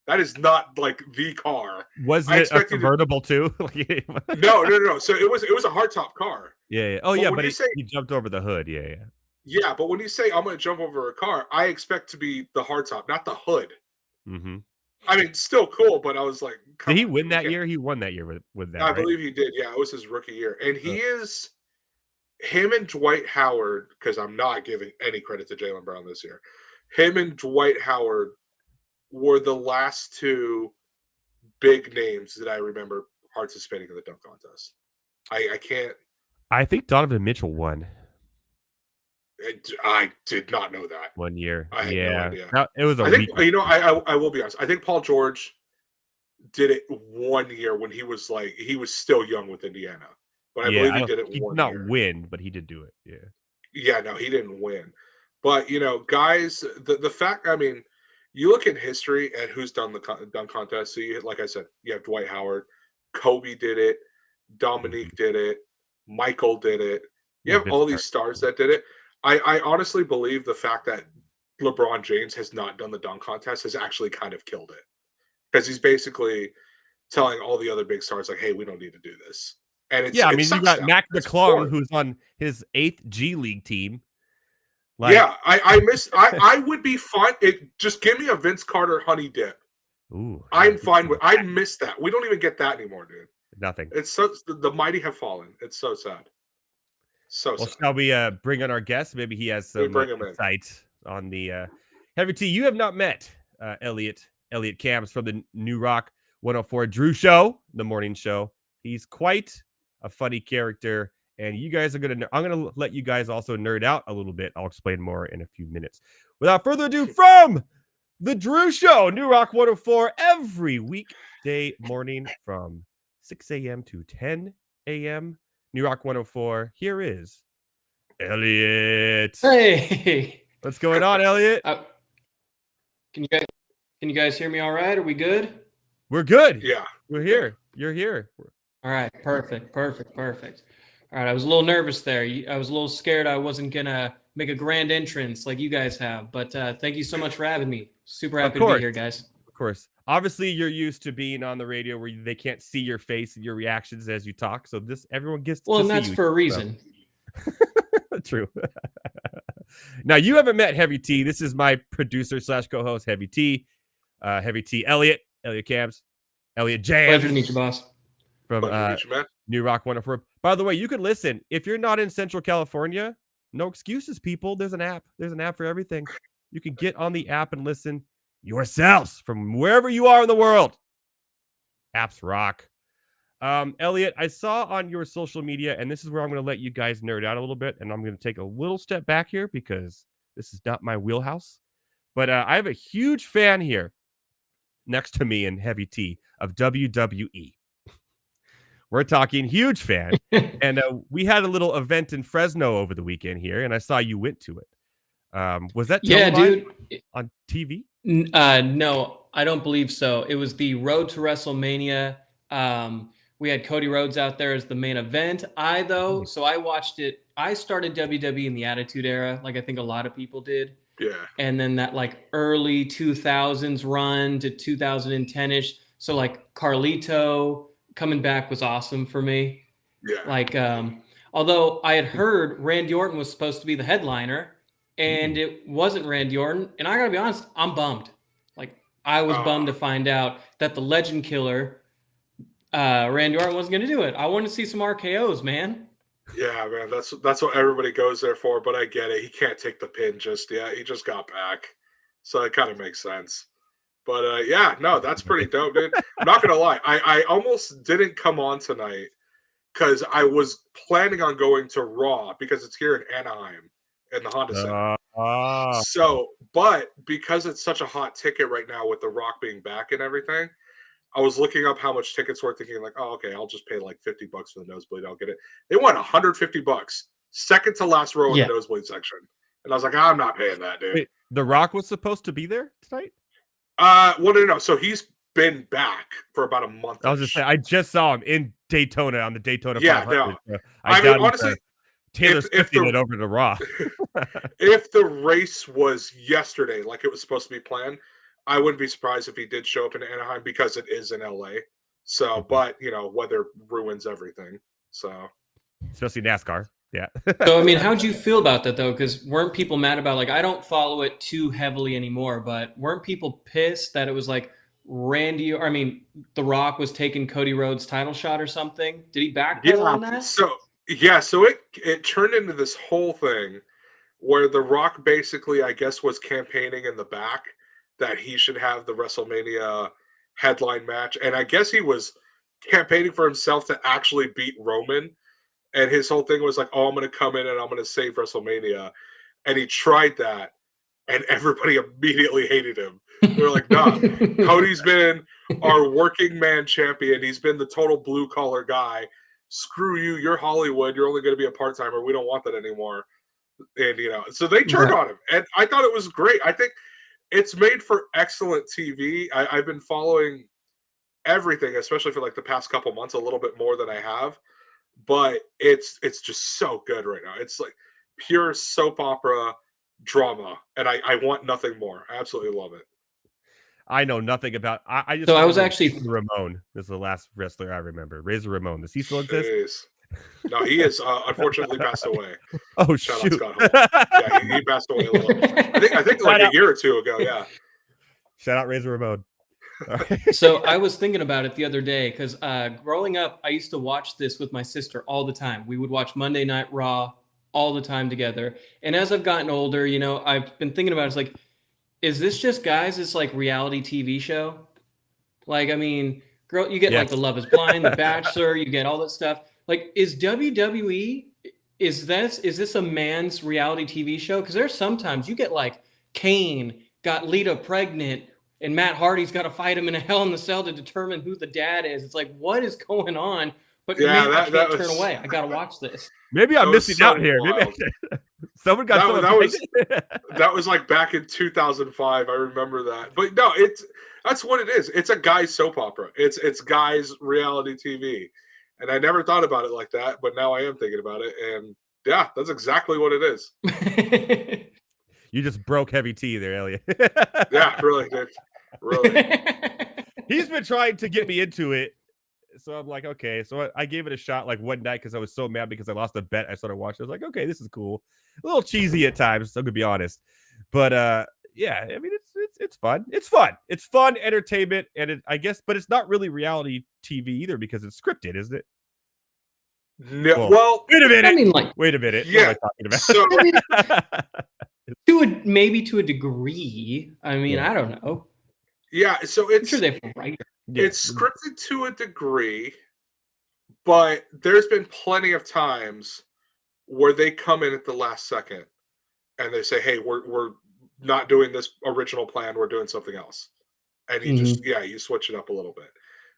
That is not like the car. Was it a convertible too? No. So it was a hardtop car. Yeah. Oh, yeah, but he jumped over the hood. Yeah. Yeah, but when you say I'm going to jump over a car, I expect to be the hardtop, not the hood. Mm-hmm. I mean, still cool, but I was like, did he win that year? He won that year with that. I believe he did. Yeah, it was his rookie year, and him and Dwight Howard. Because I'm not giving any credit to Jaylen Brown this year. Him and Dwight Howard were the last two big names that I remember participating in the dunk contest. I can't. I think Donovan Mitchell won. I did not know that. 1 year. I had no idea. No, it was I think, I will be honest. I think Paul George did it 1 year when he was still young with Indiana. but I believe he he did it did 1 not year. win, but he did do it. Yeah. Yeah, no, he didn't win. But guys, the fact, I mean, you look in history at who's done the dunk contest. So like I said, you have Dwight Howard, Kobe did it, Dominique did it, Michael did it. You Yeah, have all these stars that did it. I honestly believe the fact that LeBron James has not done the dunk contest has actually kind of killed it, because he's basically telling all the other big stars like, "Hey, we don't need to do this." And Yeah, I it mean, you sucks got now. Mac It's McClung, boring. who's on his 8th G League team. Yeah, I miss. I would be fine. Just give me a Vince Carter honey dip. Ooh, I'm fine with. I miss that. We don't even get that anymore, dude. nothing. It's so the mighty have fallen. It's so sad. So Well, sad. shall we bring on our guest? Maybe he has some bring him in. insight on the Heavy T. You have not met Elliott Kams from the New Rock 104 Drew Show, the morning show. He's quite a funny character, and you guys are I'm gonna let you guys also nerd out a little bit. I'll explain more in a few minutes. Without further ado, from the Drew Show, New Rock 104, every weekday morning from 6 a.m. to 10 a.m. New Rock 104. Here is Elliott. Hey, What's going on, Elliott? Can you guys hear me all right? Are we good? We're good. Yeah, we're here. You're here. All right, perfect. All right, I was a little nervous there. I was a little scared I wasn't gonna make a grand entrance like you guys have, but thank you so much for having me. Super happy to be here, guys. Of course. Obviously, you're used to being on the radio where they can't see your face and your reactions as you talk. So everyone gets to see you. Well, and that's for a reason. So. True. Now, you haven't met Heavy T. This is my producer / co-host, Heavy T. Elliott Kams. Elliott Jams. Pleasure to meet you, boss. From New Rock 104. By the way, you can listen. If you're not in Central California, no excuses, people. There's an app. There's an app for everything. You can get on the app and listen yourselves from wherever you are in the world. Apps rock. Elliott, I saw on your social media, and this is where I'm going to let you guys nerd out a little bit, and I'm going to take a little step back here because this is not my wheelhouse. But I have a huge fan here next to me in Heavy T of WWE. We're talking huge fan. And we had a little event in Fresno over the weekend here, and I saw you went to it. Was that dude on TV? No, I don't believe so. It was the Road to WrestleMania. We had Cody Rhodes out there as the main event. So I watched it. I started WWE in the Attitude Era, like I think a lot of people did. Yeah. And then that like early 2000s run to 2010-ish. So like Carlito coming back was awesome for me. Yeah. Like, although I had heard Randy Orton was supposed to be the headliner, and it wasn't Randy Orton. And I gotta be honest, I'm bummed. Like, I was bummed to find out that the Legend Killer, Randy Orton, wasn't gonna do it. I wanted to see some RKOs, man. Yeah, man, that's what everybody goes there for. But I get it. He can't take the pin just yet. He just got back, so it kind of makes sense. But yeah, no, that's pretty dope, dude. I'm not gonna lie. I almost didn't come on tonight because I was planning on going to Raw because it's here in Anaheim in the Honda Center. So, but because it's such a hot ticket right now with The Rock being back and everything, I was looking up how much tickets were, thinking like, oh, okay, I'll just pay like $50 for the nosebleed. I'll get it. They want $150, second to last row in the nosebleed section, and I was like, I'm not paying that, dude. Wait, The Rock was supposed to be there tonight? Well, no. So he's been back for about a month. I was just saying, I just saw him in Daytona on the Daytona 500. No. So I mean, honestly, Taylor Swift it over to Raw. If the race was yesterday, like it was supposed to be planned, I wouldn't be surprised if he did show up in Anaheim because it is in LA. So, but weather ruins everything. So, especially NASCAR. Yeah. So, I mean, how'd you feel about that though? Because weren't people mad about, like, I don't follow it too heavily anymore, but weren't people pissed that it was like The Rock was taking Cody Rhodes' title shot or something? Did he backpedal on that? So it turned into this whole thing where The Rock basically, I guess, was campaigning in the back that he should have the WrestleMania headline match. And I guess he was campaigning for himself to actually beat Roman. And his whole thing was like, oh, I'm going to come in and I'm going to save WrestleMania. And he tried that. And everybody immediately hated him. They're like, nah, Cody's been our working man champion. He's been the total blue collar guy. screw you, you're Hollywood, you're only going to be a part-timer, we don't want that anymore. And, so they turned on him. And I thought it was great. I think it's made for excellent TV. I've been following everything, especially for like the past couple months, a little bit more than I have. But it's just so good right now. It's like pure soap opera drama. And I want nothing more. I absolutely love it. I know nothing about. I just. So I was actually Ramon. This is the last wrestler I remember. Razor Ramon. Does he still exist? No, he is unfortunately passed away. Oh, Shout shoot. out Scott Hall. Yeah, he passed away a little. I think like a year or two ago. Yeah. Shout out Razor Ramon. So I was thinking about it the other day because growing up, I used to watch this with my sister all the time. We would watch Monday Night Raw all the time together. And as I've gotten older, I've been thinking about it. It's like, is this just guys? It's like reality TV show. Like, I mean, girl, you get like the Love Is Blind, The Bachelor, you get all that stuff. Like, is WWE, is this a man's reality TV show? Because there's sometimes you get like Kane got Lita pregnant and Matt Hardy's got to fight him in a Hell in the Cell to determine who the dad is. It's like, what is going on? But man, I can't turn away. I got to watch this. Maybe I'm missing out here. Maybe someone got that was like back in 2005. I remember that. But no, that's what it is. It's a guy's soap opera. It's guys reality TV. And I never thought about it like that, but now I am thinking about it. And yeah, that's exactly what it is. You just broke heavy tea there, Elliott. Yeah, really, dude. Really. He's been trying to get me into it. So I'm like, okay. So I gave it a shot like one night because I was so mad because I lost a bet. I started watching. I was like, okay, this is cool. A little cheesy at times, I'm gonna be honest. But yeah, I mean it's fun. It's fun. It's fun entertainment, and I guess, but it's not really reality TV either because it's scripted, isn't it? No, well, wait a minute. I mean, like, wait a minute. Yeah. What am I talking about? So, maybe to a degree. I mean, I don't know. Yeah, so it's I'm sure they have a writer. It's scripted to a degree, but there's been plenty of times where they come in at the last second and they say, "Hey, we're not doing this original plan. We're doing something else," and you you switch it up a little bit.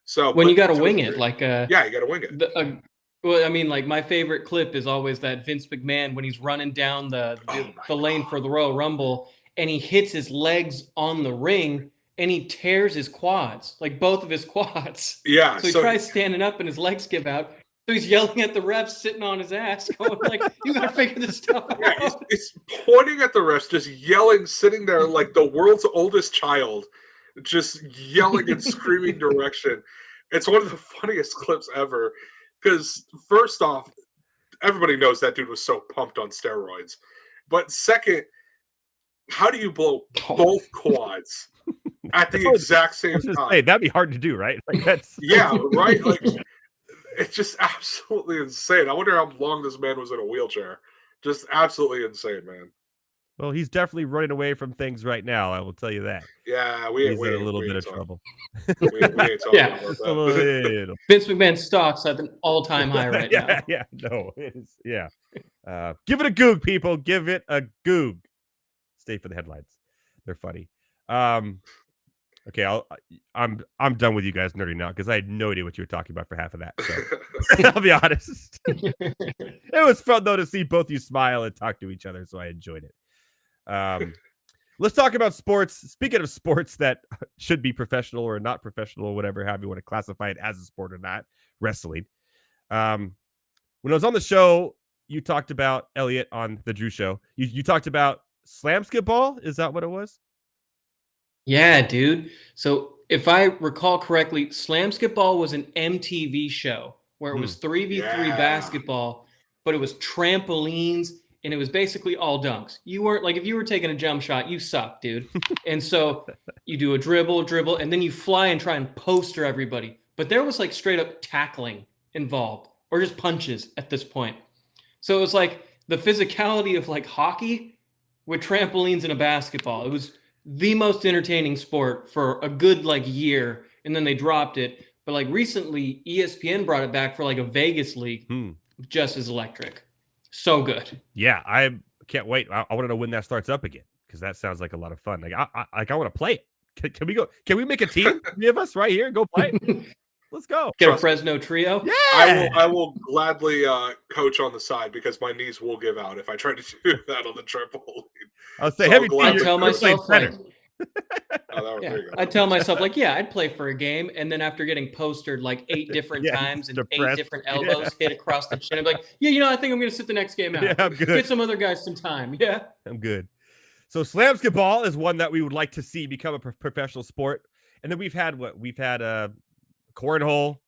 So when you got to wing it, like you got to wing it. Well, I mean, like my favorite clip is always that Vince McMahon when he's running down the lane for the Royal Rumble and he hits his legs on the ring. And he tears his quads, like both of his quads. Yeah. So he tries standing up and his legs give out. So he's yelling at the refs sitting on his ass, going like, you got to figure this stuff out. Yeah, he's pointing at the refs, just yelling, sitting there like the world's oldest child, just yelling and screaming direction. It's one of the funniest clips ever. Because first off, everybody knows that dude was so pumped on steroids. But second, how do you blow both quads at the exact same time? Hey, that'd be hard to do, right? Like that's right. Like it's just absolutely insane. I wonder how long this man was in a wheelchair. Just absolutely insane, man. Well, he's definitely running away from things right now. I will tell you that. Yeah, he's in a little bit of trouble. We ain't talking about that. Vince McMahon's stock's at an all-time high right now. Yeah, no, it is. Yeah, give it a goog, people. Give it a goog. Stay for the headlines. They're funny. Okay, I'm done with you guys nerding out because I had no idea what you were talking about for half of that. So I'll be honest. It was fun though to see both you smile and talk to each other, so I enjoyed it. Let's talk about sports. Speaking of sports that should be professional or not professional, whatever, however you want to classify it as a sport or not, wrestling. When I was on the show, you talked about Elliott on the Drew Show. You talked about slam skip ball. Is that what it was? Yeah, dude. So if I recall correctly, Slam Skip Ball was an MTV show where it was 3v3 basketball, but it was trampolines and it was basically all dunks. You weren't like, if you were taking a jump shot, you suck, dude. And so you do a dribble, and then you fly and try and poster everybody. But there was like straight up tackling involved or just punches at this point. So it was like the physicality of like hockey with trampolines and a basketball. It was the most entertaining sport for a good like year, and then they dropped it. But like recently, ESPN brought it back for like a Vegas league, just as electric. So good. Yeah, I can't wait. I want to know when that starts up again because that sounds like a lot of fun. Like I want to play it. Can we go? Can we make a team? 3 of us right here go play it. Let's go. Get a Trust me. Fresno trio. Yeah. I will gladly coach on the side because my knees will give out if I try to do that on the trampoline. I'll say So heavy I'll gladly I tell do it. myself center. like, Oh, yeah, there you go. I tell myself like, yeah, I'd play for a game, and then after getting postered like 8 different Yeah, times and depressed. 8 different elbows hit across the chin, I'm like, yeah, I think I'm gonna sit the next game out. Yeah, I'm good. Get some other guys some time. Yeah. I'm good. So slamsketball is one that we would like to see become a professional sport. And then we've had cornhole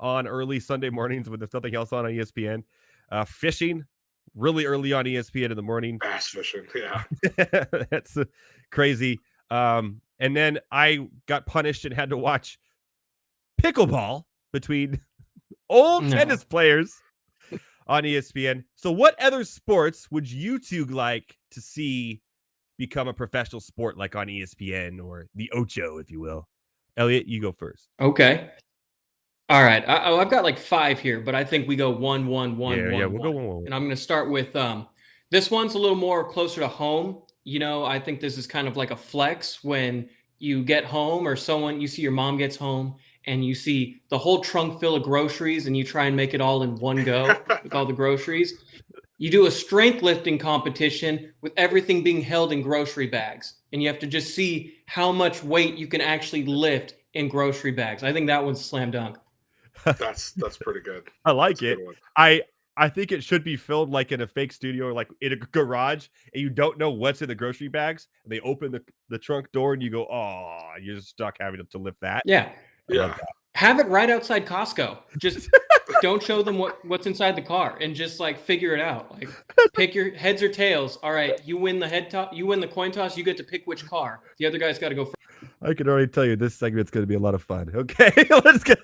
on early Sunday mornings when there's nothing else on ESPN. Fishing really early on ESPN in the morning. Bass fishing, yeah. That's crazy. And then I got punished and had to watch pickleball between old tennis players on ESPN. So what other sports would you two like to see become a professional sport like on ESPN or the Ocho, if you will? Elliott, you go first. Okay. All right. I've got like 5 here, but I think we go 1, 1, 1, Yeah, 1, yeah, we'll go 1. 1-1. And I'm going to start with this one's a little more closer to home. You know, I think this is kind of like a flex when you get home or you see your mom gets home and you see the whole trunk full of groceries and you try and make it all in one go with all the groceries. You do a strength lifting competition with everything being held in grocery bags. And you have to just see how much weight you can actually lift in grocery bags. I think that one's slam dunk. That's pretty good. I like That's a it. good one. I think it should be filmed like in a fake studio or like in a garage, and you don't know what's in the grocery bags. And they open the trunk door, and you go, "Oh, you're just stuck having to lift that." Yeah. I love that. Have it right outside Costco. Just don't show them what's inside the car and just like figure it out. Like pick your heads or tails. All right, you win the you win the coin toss, you get to pick which car. The other guy's got to go first. I can already tell you this segment's going to be a lot of fun. Okay, let's go.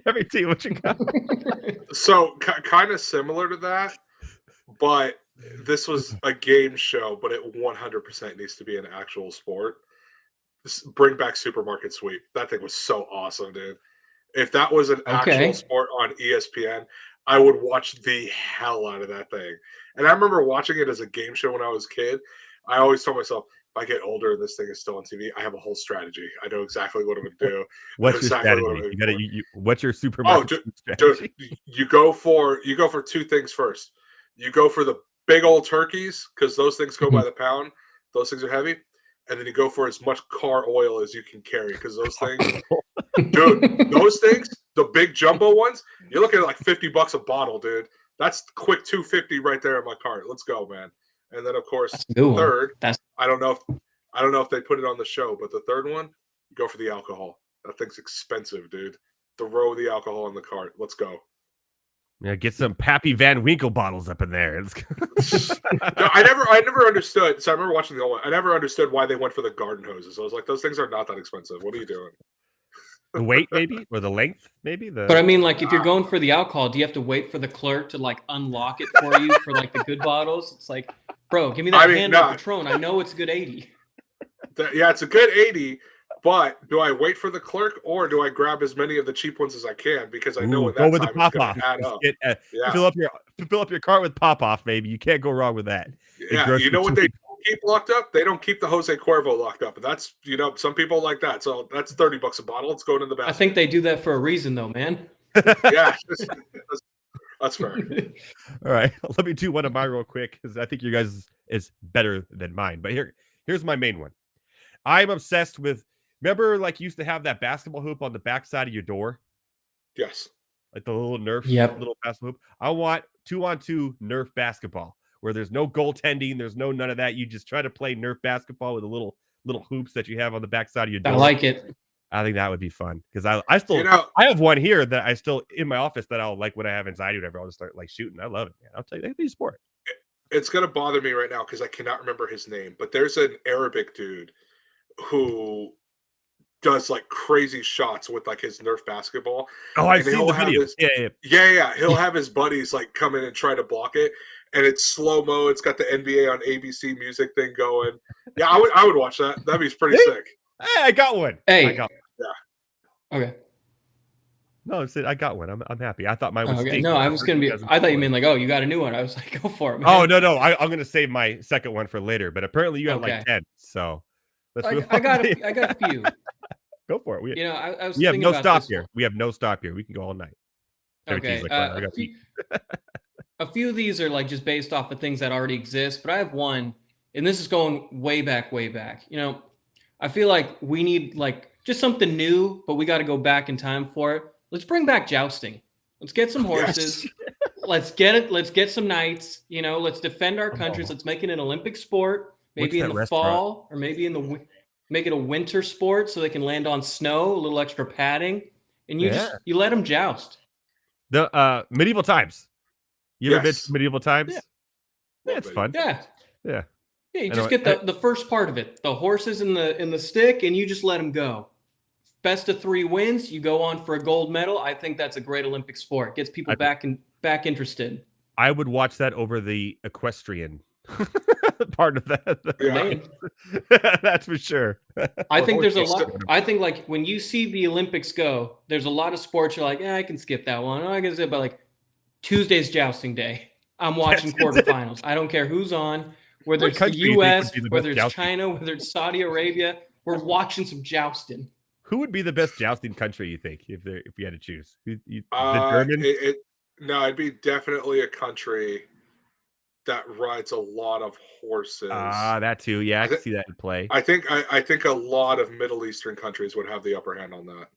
Every team, what you got? So kind of similar to that, but this was a game show, but it 100% needs to be an actual sport. Bring back Supermarket Sweep. That thing was so awesome, dude. If that was an actual sport on ESPN, I would watch the hell out of that thing. And I remember watching it as a game show when I was a kid. I always told myself, if I get older and this thing is still on TV, I have a whole strategy. I know exactly what I'm going to do. What's your strategy? What's your Supermarket strategy? Dude, you go for 2 things first. You go for the big old turkeys because those things go by the pound. Those things are heavy. And then you go for as much car oil as you can carry because those things, dude, those things, the big jumbo ones, you're looking at like $50 a bottle, dude. That's quick $2.50 right there in my cart. Let's go, man. And then of course, third, I don't know if they put it on the show, but the third one, go for the alcohol. That thing's expensive, dude. Throw the alcohol in the cart. Let's go. Yeah, get some Pappy Van Winkle bottles up in there. No, I never understood. So I remember watching the old one. I never understood why they went for the garden hoses. I was like, those things are not that expensive. What are you doing? The weight, maybe, or the length, maybe. But I mean, like, if you're going for the alcohol, do you have to wait for the clerk to like unlock it for you for like the good bottles? It's like, bro, give me that handle Patron. I know it's a good 80. Yeah, it's a good 80. But do I wait for the clerk or do I grab as many of the cheap ones as I can because I know go with the pop off. Fill up your cart with pop off, baby. You can't go wrong with that. Yeah, you know what they don't keep locked up? They don't keep the Jose Cuervo locked up. And that's some people like that. So that's $30 a bottle. Let's go into the basket. I think they do that for a reason, though, man. Yeah, that's fair. All right, let me do one of mine real quick because I think you guys is better than mine. But here's my main one. I'm obsessed with. Remember, like, you used to have that basketball hoop on the backside of your door? Yes. Like the little Nerf little basketball hoop. I want 2-on-2 Nerf basketball where there's no goaltending. There's none of that. You just try to play Nerf basketball with the little hoops that you have on the backside of your door. I like it. I think that would be fun because I still I have one here that I still in my office that I'll like when I have anxiety or whatever. I'll just start like shooting. I love it, man. I'll tell you, that'd be a sport. It's going to bother me right now because I cannot remember his name, but there's an Arabic dude who does like crazy shots with like his Nerf basketball. Oh, I've seen the video. Yeah. He'll have his buddies like come in and try to block it, and it's slow mo. It's got the NBA on ABC music thing going. Yeah, I would watch that. That'd be pretty sick. Hey, I got one. Hey, yeah. Okay. No, I got one. I'm happy. I thought mine was. Okay. No, I was gonna be. I thought you mean like, oh, you got a new one. I was like, go for it, man. Oh no, I'm gonna save my second one for later. But apparently, you have like 10. So I got a few. Go for it. I was We have thinking no about stop this here. one. We have no stop here. We can go all night. Okay. Like, well, I gotta eat. A few of these are like just based off of things that already exist, but I have one, and this is going way back, way back. I feel like we need like just something new, but we got to go back in time for it. Let's bring back jousting. Let's get some horses. Yes. Let's get it. Let's get some knights. Let's defend our countries. Let's make it an Olympic sport. Maybe in the fall, or maybe make it a winter sport so they can land on snow, a little extra padding, and you let them joust. The medieval times. You ever been to medieval times? Yeah, it's fun. Yeah. Yeah. Yeah, you just get the first part of it, the horses in the stick, and you just let them go. Best of 3 wins, you go on for a gold medal. I think that's a great Olympic sport. Gets people back interested. I would watch that over the equestrian part of that. Yeah. That's for sure. I think there's a lot. I think like when you see the Olympics go, there's a lot of sports you're like, I can skip that one. I can skip, but like Tuesday's jousting day. I'm watching quarterfinals. I don't care who's on. Whether it's the U.S., whether it's China, whether it's Saudi Arabia, we're watching some jousting. Who would be the best jousting country, you think, if you had to choose? The German? No, it'd be definitely a country that rides a lot of horses. That too. Yeah, I can see that in play. I think a lot of Middle Eastern countries would have the upper hand on that.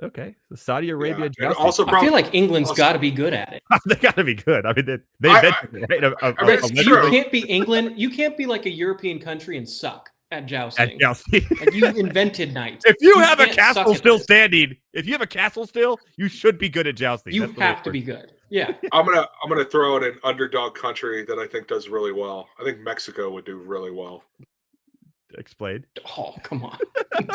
Okay, so Saudi Arabia. Yeah. Also, I feel like England's got to be good at it. They got to be good. I mean, you can't be England. You can't be like a European country and suck at jousting. Like you invented knights. If you have a castle still standing, you should be good at jousting. You have to be good. Yeah. I'm gonna throw in an underdog country that I think does really well. I think Mexico would do really well. Explain. Oh, come on.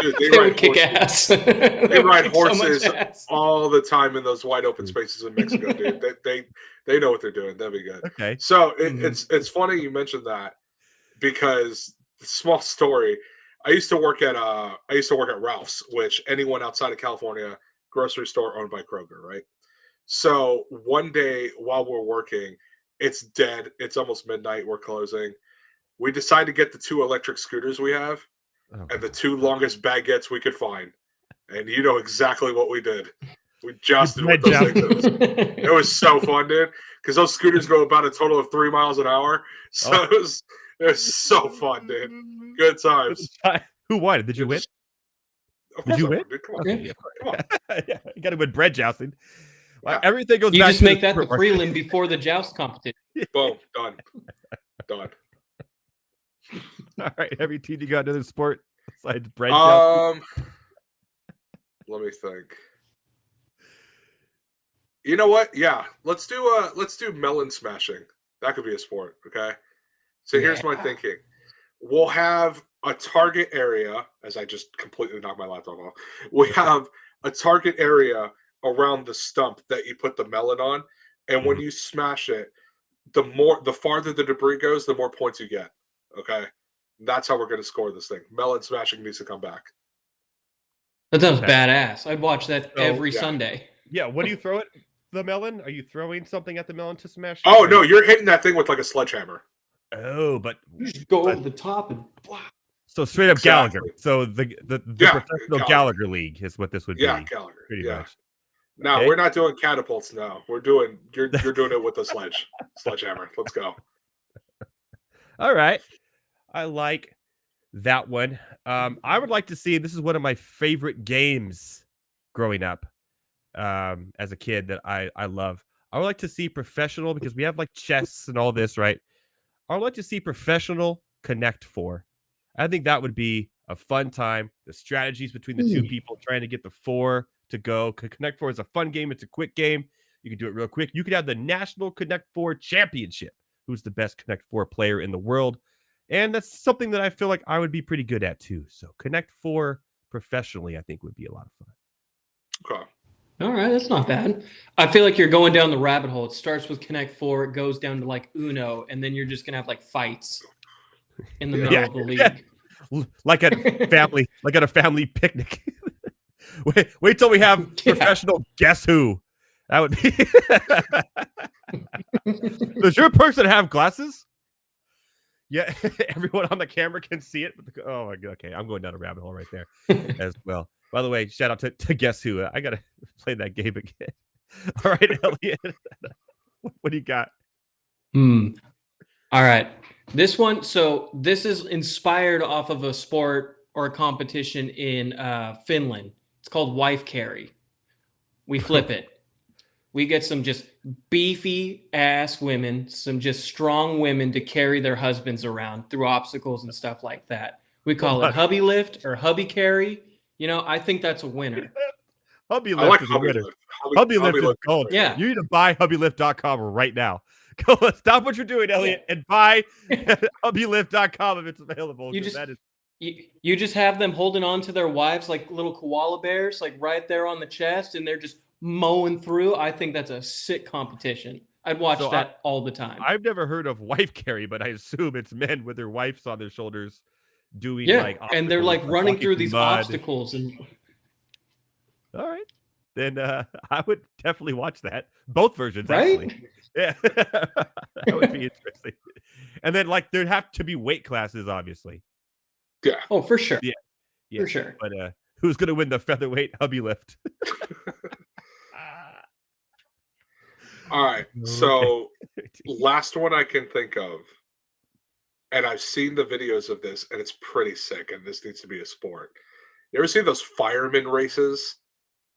Dude, they would kick ass. They ride horses all the time in those wide open spaces in Mexico, dude. They know what they're doing. That'd be good. Okay. So it's funny you mentioned that because small story. I used to work at Raus, which anyone outside of California grocery store owned by Kroger, right? So one day while we're working, it's dead. It's almost midnight. We're closing. We decide to get the 2 electric scooters we have and the 2 longest baguettes we could find. And you know exactly what we did. We jousted with those things. It was so fun, dude. Because those scooters go about a total of 3 miles an hour. So it was so fun, dude. Good times. Who won? Did you win? Did you win? Come on. Yeah, you got to win bread jousting. Yeah. Everything goes. You back just make that the prelim before the joust competition. Boom, done. All right, every team you got another sport besides bread jousting? Let me think. You know what? Yeah, let's do melon smashing. That could be a sport. Okay. So here's my thinking. We'll have a target area, as I just completely knocked my laptop off. We have a target area around the stump that you put the melon on, and when you smash it, the farther the debris goes, the more points you get. Okay, that's how we're going to score this thing. Melon smashing needs to come back. That sounds badass. I'd watch that every Sunday. Yeah, what do you throw at the melon? Are you throwing something at the melon to smash? Oh no, you're hitting that thing with like a sledgehammer. Oh, but you just go over the top and so straight up Gallagher. So the professional Gallagher League is what this would be. Yeah, Gallagher. Pretty much. No, we're not doing catapults now. You're doing it with a sledgehammer. Let's go. All right. I like that one. I would like to see, this is one of my favorite games growing up as a kid that I love. I would like to see professional, because we have like chess and all this, right? I would like to see professional Connect 4. I think that would be a fun time. The strategies between the 2 people trying to get the 4 to go. Connect 4 is a fun game. It's a quick game. You can do it real quick. You could have the National Connect 4 Championship. Who's the best Connect 4 player in the world? And that's something that I feel like I would be pretty good at too. So Connect 4 professionally, I think would be a lot of fun. Okay. All right, that's not bad. I feel like you're going down the rabbit hole. It starts with Connect 4, it goes down to like Uno, and then you're just gonna have like fights in the middle of the league. Yeah. Like at a family picnic. wait till we have professional Guess Who. That would be. Does your person have glasses? Yeah, everyone on the camera can see it. Oh my god. Okay, I'm going down a rabbit hole right there as well. By the way, shout out to Guess Who. I got to play that game again. All right, Elliott. What do you got? All right. This one, so this is inspired off of a sport or a competition in Finland. It's called wife carry. We flip it. We get some just beefy ass women, some just strong women to carry their husbands around through obstacles and stuff like that. We call it hubby lift or hubby carry. You know, I think that's a winner. Hubby I lift like is a hubby winner. lift. Hubby lift is lift. gold. Yeah. You need to buy hubbylift.com right now. Go stop what you're doing, Elliott, and buy hubbylift.com if it's available. You just have them holding on to their wives like little koala bears, like right there on the chest, and they're just mowing through. I think that's a sick competition. I'd watch that all the time. I've never heard of wife carry, but I assume it's men with their wives on their shoulders doing and they're like running through these mud. obstacles. And all right, then I would definitely watch that. Both versions, right? Actually. Yeah, that would be interesting. And then like there'd have to be weight classes, obviously. Yeah. Oh, for sure. Yeah. For sure. But who's gonna win the featherweight hubby lift? All right. So last one I can think of, and I've seen the videos of this, and it's pretty sick, and this needs to be a sport. You ever see those fireman races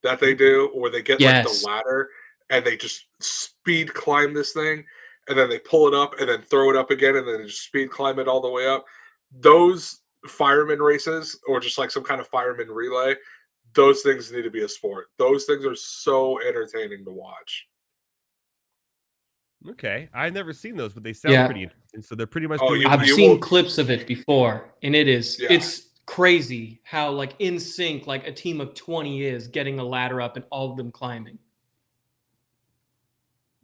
that they do, where they get like the ladder and they just speed climb this thing, and then they pull it up and then throw it up again, and then they just speed climb it all the way up? Those fireman races, or just like some kind of fireman relay, those things need to be a sport. Those things are so entertaining to watch. Okay, I've never seen those, but they sound pretty interesting. So they're pretty much. I've seen clips of it before, and it's crazy how like in sync like a team of 20 is getting a ladder up and all of them climbing.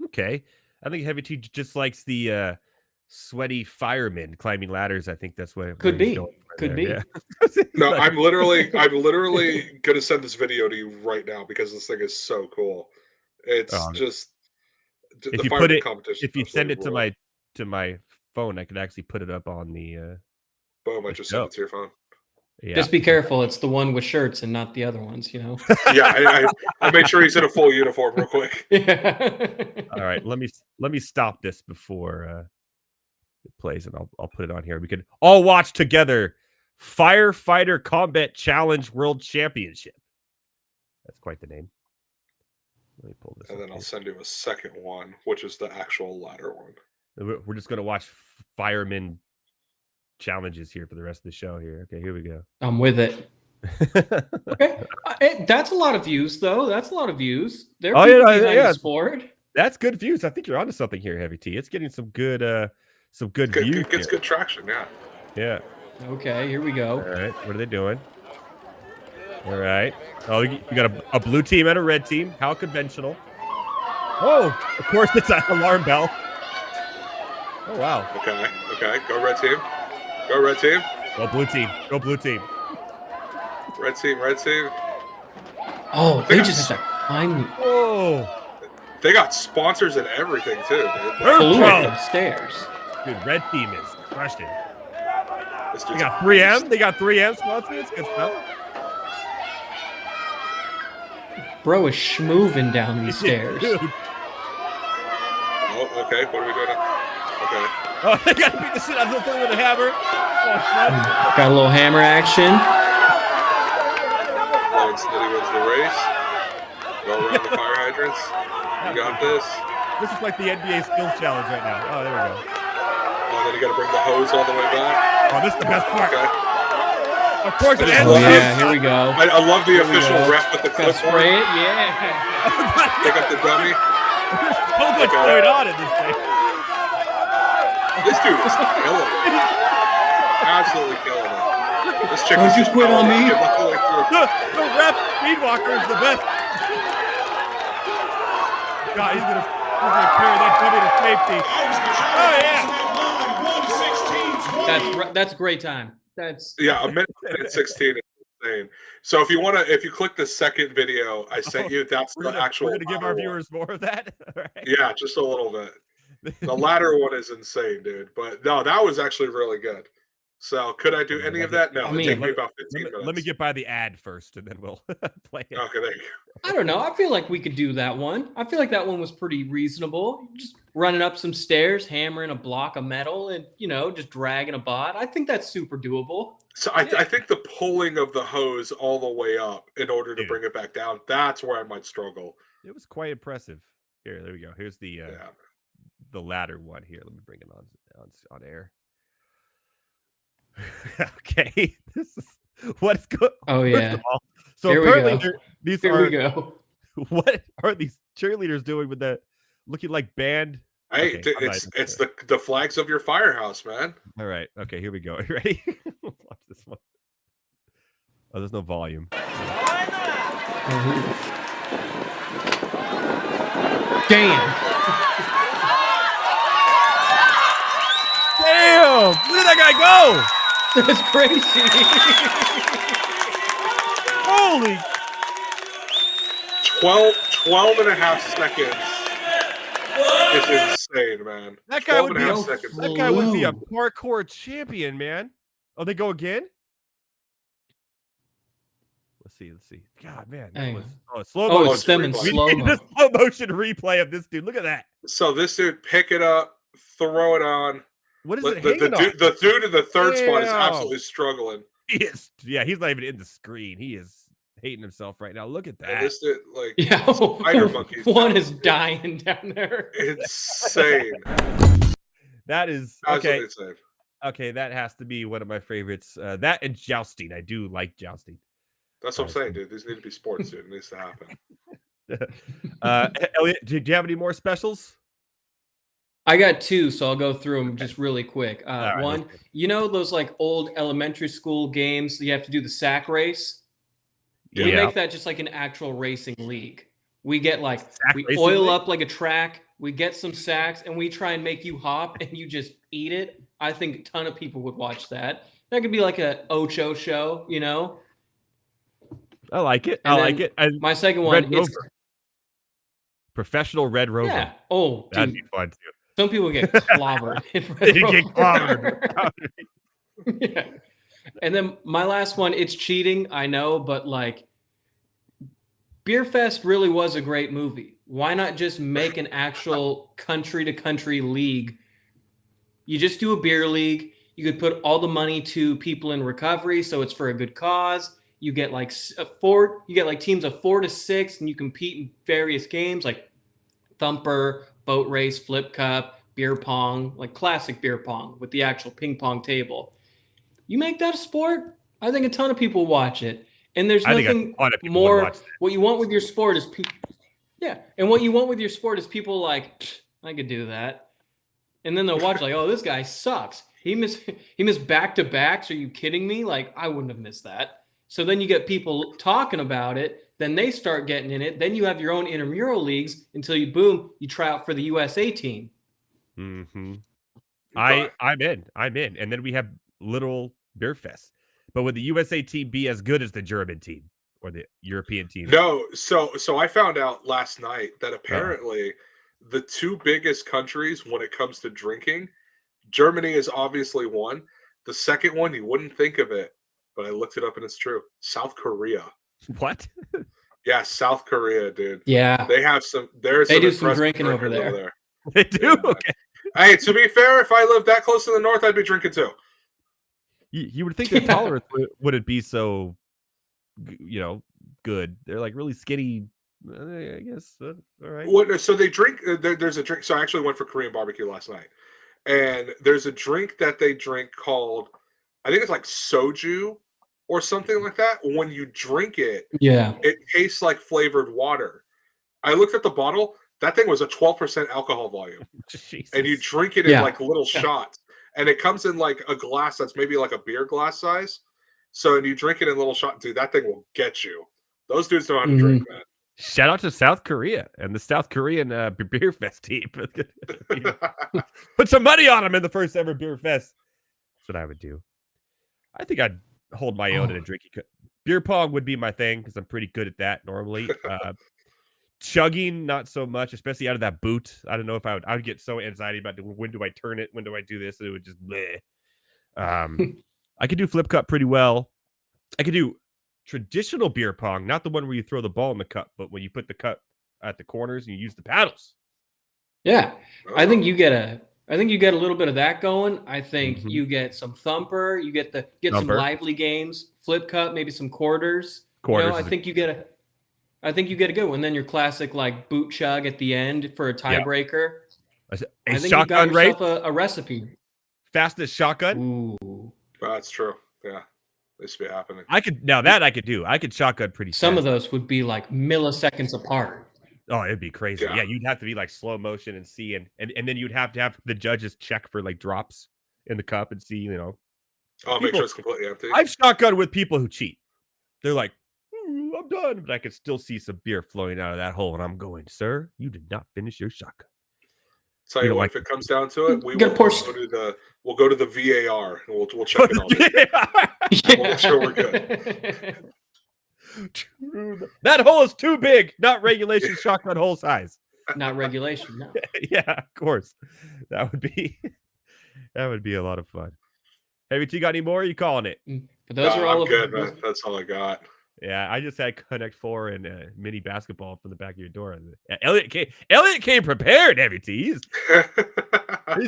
Okay, I think Heavy T just likes the sweaty firemen climbing ladders. I think that's what could be. Could be. Yeah. No, I'm literally gonna send this video to you right now because this thing is so cool. It's just. If you put it, if you send it to my phone, I could actually put it up on the. Boom! I just sent it to your phone. Yeah. Just be careful. It's the one with shirts and not the other ones. You know. Yeah, I made sure he's in a full uniform real quick. All right, let me stop this before it plays, and I'll put it on here. We could all watch together. Firefighter Combat Challenge World Championship. That's quite the name. Let me pull this. And then I'll send you a second one, which is the actual ladder one. We're just going to watch firemen challenges here for the rest of the show here. Okay, here we go. I'm with it. Okay. That's a lot of views, though. That's a lot of views. They're the sport. That's good views. I think you're onto something here, Heavy T. It's getting some good views. It gets good traction, yeah. Yeah. Okay, here we go. All right, what are they doing? All right. Oh, you got a blue team and a red team. How conventional. Oh, of course it's an alarm bell. Oh, wow. Okay. Go red team. Go red team. Go blue team. Go blue team. Red team. Oh, they just have to find me. Whoa. They got sponsors and everything, too. They're stairs. Dude, red team is crushing. They got 3M. They got 3M sponsors. Good stuff. Bro is schmooving down these stairs. Oh, okay. What are we doing now? Okay. Oh, they got to beat the shit out of the thing with a hammer. Oh, got a little hammer action. Snitty wins the race. Go around the fire hydrants. You got this. This is like the NBA skills challenge right now. Oh, there we go. Oh, then you got to bring the hose all the way back. Oh, this is the best part. Okay. Of course, it ends. Oh, yeah, here we go. I love the official ref with the clip spray it, yeah. Pick up the dummy. There's so much going on in this thing. This dude is killing it. Absolutely killing it. This chick Don't you quit on me. The ref speedwalker is the best. God, he's gonna carry that dummy to safety. Oh yeah. That's a great time. That's a minute and 16 is insane. So if you click the second video I sent you, that's the actual. We're gonna give our viewers more of that. Right. Yeah, just a little bit. The latter one is insane, dude. But no, that was actually really good. So could I do any of that? No, I it mean, take me about 15 minutes. Let me get by the ad first, and then we'll play it. Okay, there you go. I don't know. I feel like we could do that one. I feel like that one was pretty reasonable. Just running up some stairs, hammering a block of metal, and just dragging a bot. I think that's super doable. So I think the pulling of the hose all the way up in order to Dude. bring it back down, that's where I might struggle. It was quite impressive. Here, there we go. Here's the ladder one here. Let me bring it on air. Okay, this is what's good. Oh yeah. So Here apparently these Here are. we go. What are these cheerleaders doing with that? Looking like band. Hey, Okay, it's the flags of your firehouse, man. All right. Okay, here we go. You ready? Watch this one. Oh, there's no volume. Damn. Damn! Where did that guy go? That's crazy. Holy! 12 and a half seconds. It's insane, man. That guy would 12 and a be half a seconds. That guy would be a Flew. parkour champion, man. Oh, they go again? Let's see. God, man. That Hang was on. slow Oh, motion. it's them in replay. We slow need a mo. slow motion replay of this dude. Look at that. So this dude, pick it up, throw it on. What is The it hanging on? dude in the third spot is Damn. absolutely struggling. He is. Yeah, he's not even in the screen. He is hating himself right now. Look at And that. this dude, like, Yeah. spider monkeys One down. is dying down there. Insane. That is okay. Absolutely insane. Okay, that has to be one of my favorites. That and jousting. I do like jousting. That's what I'm saying, dude. These need to be sports, dude. It needs to happen. Elliot, do you have any more specials? I got two, so I'll go through them just really quick. right, One, those like old elementary school games, you have to do the sack race. We make that just like an actual racing league. We get like, we oil up like a track, we get some sacks, and we try and make you hop and you just eat it. I think a ton of people would watch that. That could be like a Ocho show, I like it. And I like it. And my second one is Professional Red Rover. yeah. Oh, That'd dude. be fun too. Some people get clobbered. You get clobbered. Yeah. And then my last one, it's cheating, I know, but like Beer Fest really was a great movie. Why not just make an actual country to country league? You just do a beer league. You could put all the money to people in recovery, so it's for a good cause. You get like teams of 4 to 6, and you compete in various games like thumper, boat race, flip cup, beer pong, like classic beer pong with the actual ping pong table. You make that a sport, I think a ton of people watch it. And there's nothing more. What you want with your sport is and what you want with your sport is people like, I could do that. And then they'll watch like, oh, this guy sucks. He missed back-to-backs. Are you kidding me? Like, I wouldn't have missed that. So then you get people talking about it. Then they start getting in it. Then you have your own intramural leagues until you try out for the USA team. Mm-hmm. I'm in. And then we have little beer fest. But would the USA team be as good as the German team or the European team? No. So I found out last night that apparently the two biggest countries when it comes to drinking, Germany is obviously one. The second one, you wouldn't think of it, but I looked it up and it's true. South Korea. What? Yeah, South Korea, dude. Yeah. They have some. They do some drinking over there. They do? Yeah. Okay. Hey, to be fair, if I lived that close to the north, I'd be drinking too. You would think their tolerance wouldn't be so, good. They're like really skinny, I guess. All right. So they drink. There's a drink. So I actually went for Korean barbecue last night, and there's a drink that they drink called, I think it's like soju or something like that. When you drink it, it tastes like flavored water. I looked at the bottle. That thing was a 12% alcohol volume, Jesus. and you drink it in like little shots. And it comes in like a glass that's maybe like a beer glass size. So, and you drink it in little shots. Dude, that thing will get you. Those dudes know how to drink, man. Shout out to South Korea and the South Korean Beer Fest team. Put some money on them in the first ever Beer Fest. That's what I would do. I think I'd hold my own in a drinking. Beer pong would be my thing because I'm pretty good at that normally. Chugging, not so much, especially out of that boot. I don't know if I would get so anxiety about when do I turn it? When do I do this? It would just bleh. I could do flip cup pretty well. I could do traditional beer pong, not the one where you throw the ball in the cup, but when you put the cup at the corners and you use the paddles. Yeah, I think you get a little bit of that going. I think you get some thumper. You get some Thumper. lively games. Flip cup, maybe some quarters. Quarters. I think you get a good one. And then your classic like boot chug at the end for a tiebreaker. A I think shotgun you got race. yourself a recipe. Fastest shotgun. Ooh, That's true. Yeah, this should be happening. I could do. I could shotgun pretty. Some fast. of those would be like milliseconds apart. Oh, it'd be crazy. Yeah. Yeah, you'd have to be like slow motion and see, and then you'd have to have the judges check for like drops in the cup and see, I'll make sure it's completely empty. I've shotgunned with people who cheat. They're like, I'm done, but I could still see some beer flowing out of that hole, and I'm going, sir, you did not finish your shotgun. Tell you what, if it comes down to it, we'll go to the VAR and we'll check it all. We'll make sure we're good. That hole is too big, not regulation shotgun hole size. Not regulation, no. Yeah, of course. That would be a lot of fun. Heavy T, got any more? Are you calling it? But those are all I'm good, man. That's all I got. Yeah, I just had Connect 4 and mini basketball from the back of your door. Elliott came prepared, Heavy T. He's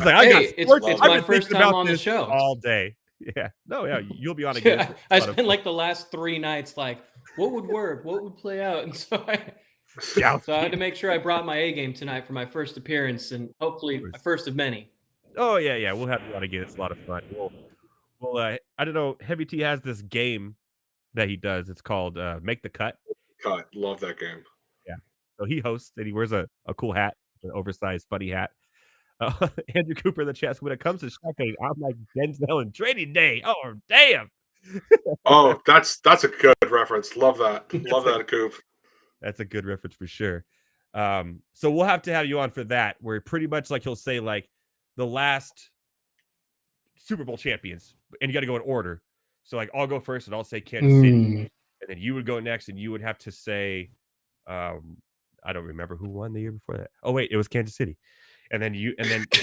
like, it's my first time on the show all day. Yeah. No, yeah, you'll be on again. Yeah, I spent like the last 3 nights like, what would work? What would play out? And so I had to make sure I brought my A game tonight for my first appearance and hopefully my first of many. Oh, yeah. We'll have you on again. It's a lot of fun. Well, I don't know. Heavy T has this game that he does. It's called Make the Cut. Love that game. Yeah. So he hosts and he wears a cool hat, an oversized, funny hat. Andrew Cooper in the chat. When it comes to shotgunning, I'm like Denzel in Training Day. Oh, damn. Oh, that's a good reference. Love that. Love that, Coop. That's a good reference for sure. So we'll have to have you on for that, where pretty much like he'll say like the last Super Bowl champions, and you got to go in order. So like I'll go first, and I'll say Kansas City, and then you would go next, and you would have to say, I don't remember who won the year before that. Oh wait, it was Kansas City. And then you would have to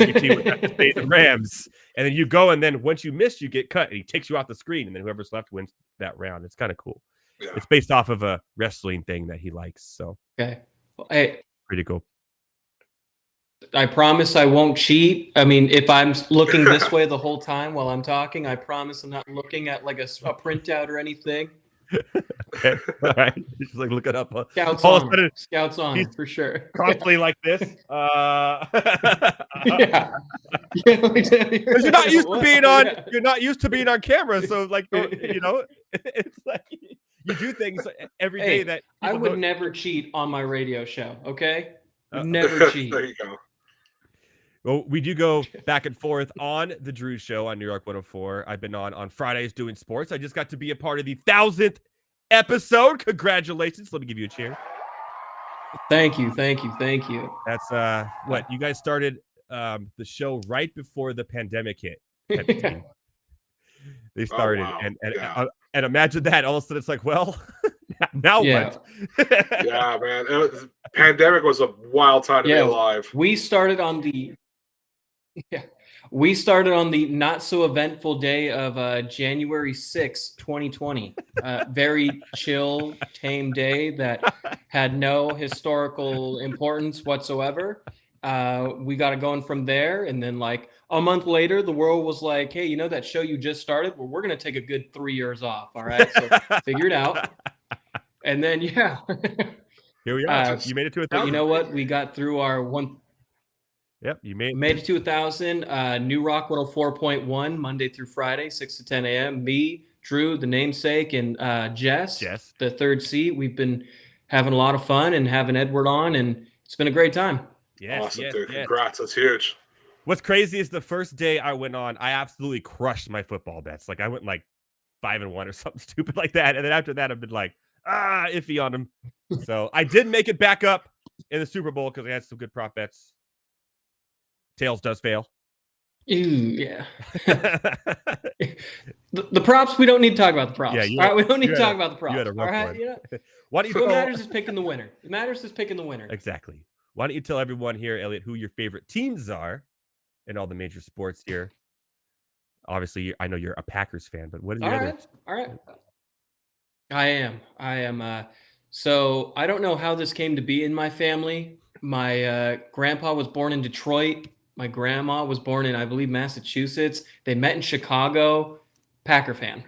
say the Rams, and then you go, and then once you miss, you get cut, and he takes you off the screen, and then whoever's left wins that round. It's kind of cool. Yeah. It's based off of a wrestling thing that he likes. So okay, well, hey, pretty cool. I promise I won't cheat. I mean, if I'm looking this way the whole time while I'm talking, I promise I'm not looking at like a printout or anything. Okay, all right. Just like look it up. Scouts on for sure. Constantly like this. Yeah. Because you're not used to being on. Yeah. You're not used to being on camera, so like it's like you do things every day that I would never cheat on my radio show. Okay, never cheat. There you go. Well, we do go back and forth on the Drew Show on New York 104. I've been on Fridays doing sports. I just got to be a part of the 1,000th episode. Congratulations. Let me give you a cheer. Thank you. That's what you guys started the show right before the pandemic hit. They started and imagine that all of a sudden it's like, well, now what? Yeah, man. Pandemic was a wild time to be alive. We started on the not so eventful day of January 6, 2020. Very chill, tame day that had no historical importance whatsoever. We got it going from there, and then like a month later, the world was like, "Hey, you know that show you just started? Well, we're gonna take a good 3 years off. All right, so figure it out." And then here we are. You made it to 1,000. You know what? We got through our one. Yep, you made it to 1,000. New Rock 104.1 Monday through Friday, 6 to 10 a.m. Me, Drew, the namesake, and Jess, the third seat. We've been having a lot of fun and having Edward on, and it's been a great time. Yes, awesome, dude. Congrats. That's huge. What's crazy is the first day I went on, I absolutely crushed my football bets. Like I went like 5-1 or something stupid like that. And then after that, I've been like, iffy on them. So I did make it back up in the Super Bowl because I had some good prop bets. Tails does fail. Ooh, yeah. the props, we don't need to talk about the props. Yeah, all right, we don't need to talk about the props. All right, what matters is picking the winner. It matters is picking the winner. Exactly. Why don't you tell everyone here, Elliott, who your favorite teams are in all the major sports here? Obviously, I know you're a Packers fan, but what are your All other? right. All right. I am. So I don't know how this came to be in my family. My grandpa was born in Detroit. My grandma was born in, I believe, Massachusetts. They met in Chicago. Packer fan.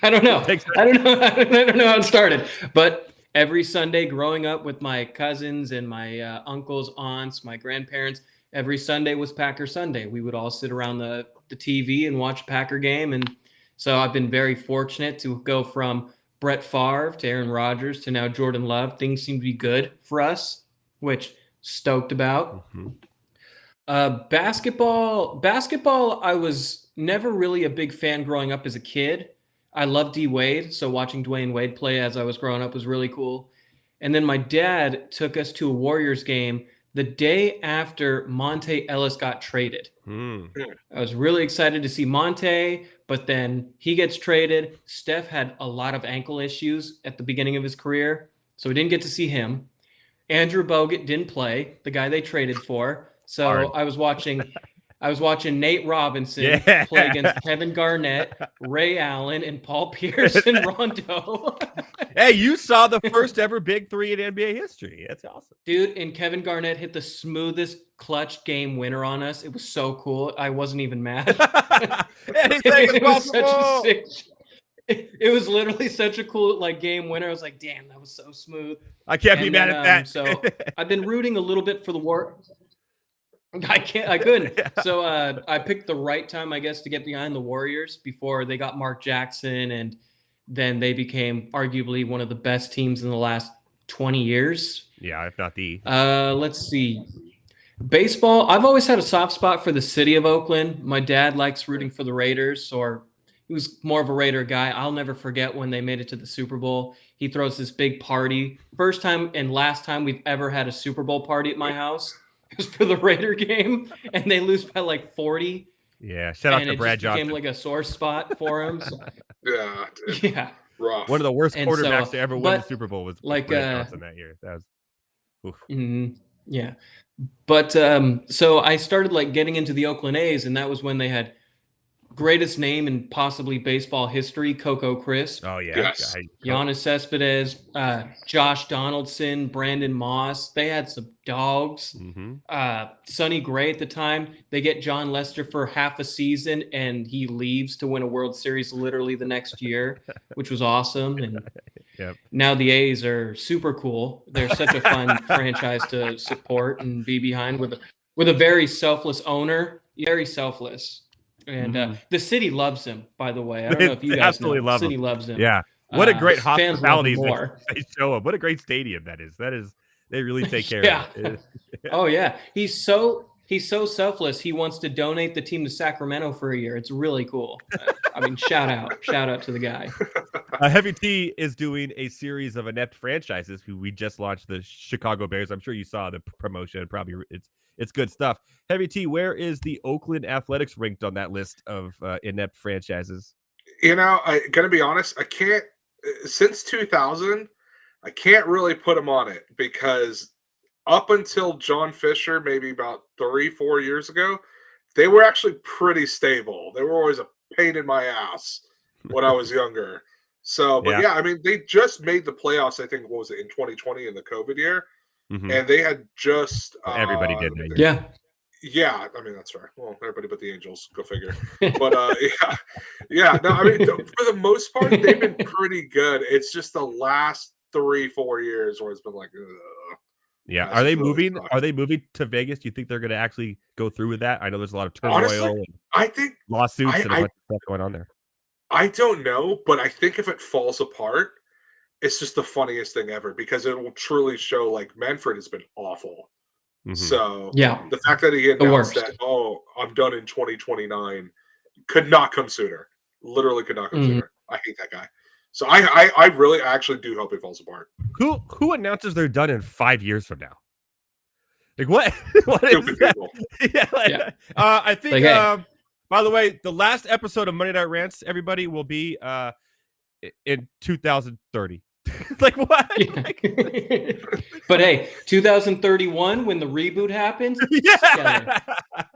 I don't know. I don't know. I don't know how it started. But every Sunday growing up with my cousins and my uncles, aunts, my grandparents, every Sunday was Packer Sunday. We would all sit around the TV and watch a Packer game. And so I've been very fortunate to go from Brett Favre to Aaron Rodgers to now Jordan Love. Things seem to be good for us, which stoked about. Mm-hmm. Basketball, I was never really a big fan growing up as a kid. I loved D Wade, so watching Dwayne Wade play as I was growing up was really cool. And then my dad took us to a Warriors game the day after Monte Ellis got traded. I was really excited to see Monte, but then he gets traded. Steph had a lot of ankle issues at the beginning of his career, so we didn't get to see him. Andrew Bogut didn't play, the guy they traded for. So Hard. I was watching Nate Robinson play against Kevin Garnett, Ray Allen, and Paul Pierce and Rondo. Hey, you saw the first ever big three in NBA history. That's awesome. Dude, and Kevin Garnett hit the smoothest clutch game winner on us. It was so cool. I wasn't even mad. It was such a sick. It was literally such a cool game winner. I was like, damn, that was so smooth. I can't be mad at that. So I've been rooting a little bit for the war. I couldn't. Yeah. So I picked the right time, I guess, to get behind the Warriors before they got Mark Jackson, and then they became arguably one of the best teams in the last 20 years. Yeah, if not the. Let's see. Baseball, I've always had a soft spot for the city of Oakland. My dad likes rooting for the Raiders, or he was more of a Raider guy. I'll never forget when they made it to the Super Bowl. He throws this big party. First time and last time we've ever had a Super Bowl party at my house. It was for the Raider game, and they lose by 40. Yeah, shout out to Brad Johnson. It became a sore spot for him. So. Yeah. Rough. One of the worst quarterbacks to ever win the Super Bowl was Brad Johnson that year. That was. Yeah. But so I started getting into the Oakland A's, and that was when they had greatest name in possibly baseball history, Coco Crisp. Oh, yeah. Yes. Giannis Cespedes, Josh Donaldson, Brandon Moss. They had some dogs. Sonny Gray at the time. They get John Lester for half a season, and he leaves to win a World Series literally the next year, which was awesome. And now the A's are super cool. They're such a fun franchise to support and be behind with a very selfless owner. Very selfless. And the city loves him, by the way. I don't know if you guys know. The city loves him. Yeah. What a great hospitality they show up. What a great stadium that is. They really take care of it. Oh, yeah. He's so selfless. He wants to donate the team to Sacramento for a year. It's really cool. I mean, shout out to the guy. Heavy T is doing a series of Inept Franchises. We just launched the Chicago Bears. I'm sure you saw the promotion. Probably it's good stuff. Heavy T, where is the Oakland Athletics ranked on that list of Inept Franchises? I gotta be honest. I can't. Since 2000, I can't really put them on it because up until John Fisher, maybe about 3-4 years ago, they were actually pretty stable. They were always a pain in my ass when I was younger. So, but I mean, they just made the playoffs. I think what was it in 2020 in the COVID year. And they had just everybody did that. Yeah, I mean that's right. Well, everybody but the Angels, go figure. But no, I mean for the most part they've been pretty good. It's just the last 3-4 years where it's been like, yeah. Are they moving? Are they moving to Vegas? Do you think they're going to actually go through with that? I know there's a lot of turmoil. Honestly, I think lawsuits and a bunch of stuff going on there. I don't know, but I think if it falls apart, it's just the funniest thing ever because it will truly show Manfred has been awful. So the fact that he announced that, I'm done in 2029 could not come sooner. Literally could not come sooner. I hate that guy. So I really actually do hope it falls apart. Who announces they're done in 5 years from now? What? What is that? I think by the way, the last episode of Monday Night Rants, everybody, will be in 2030. What? But hey, 2031 when the reboot happens,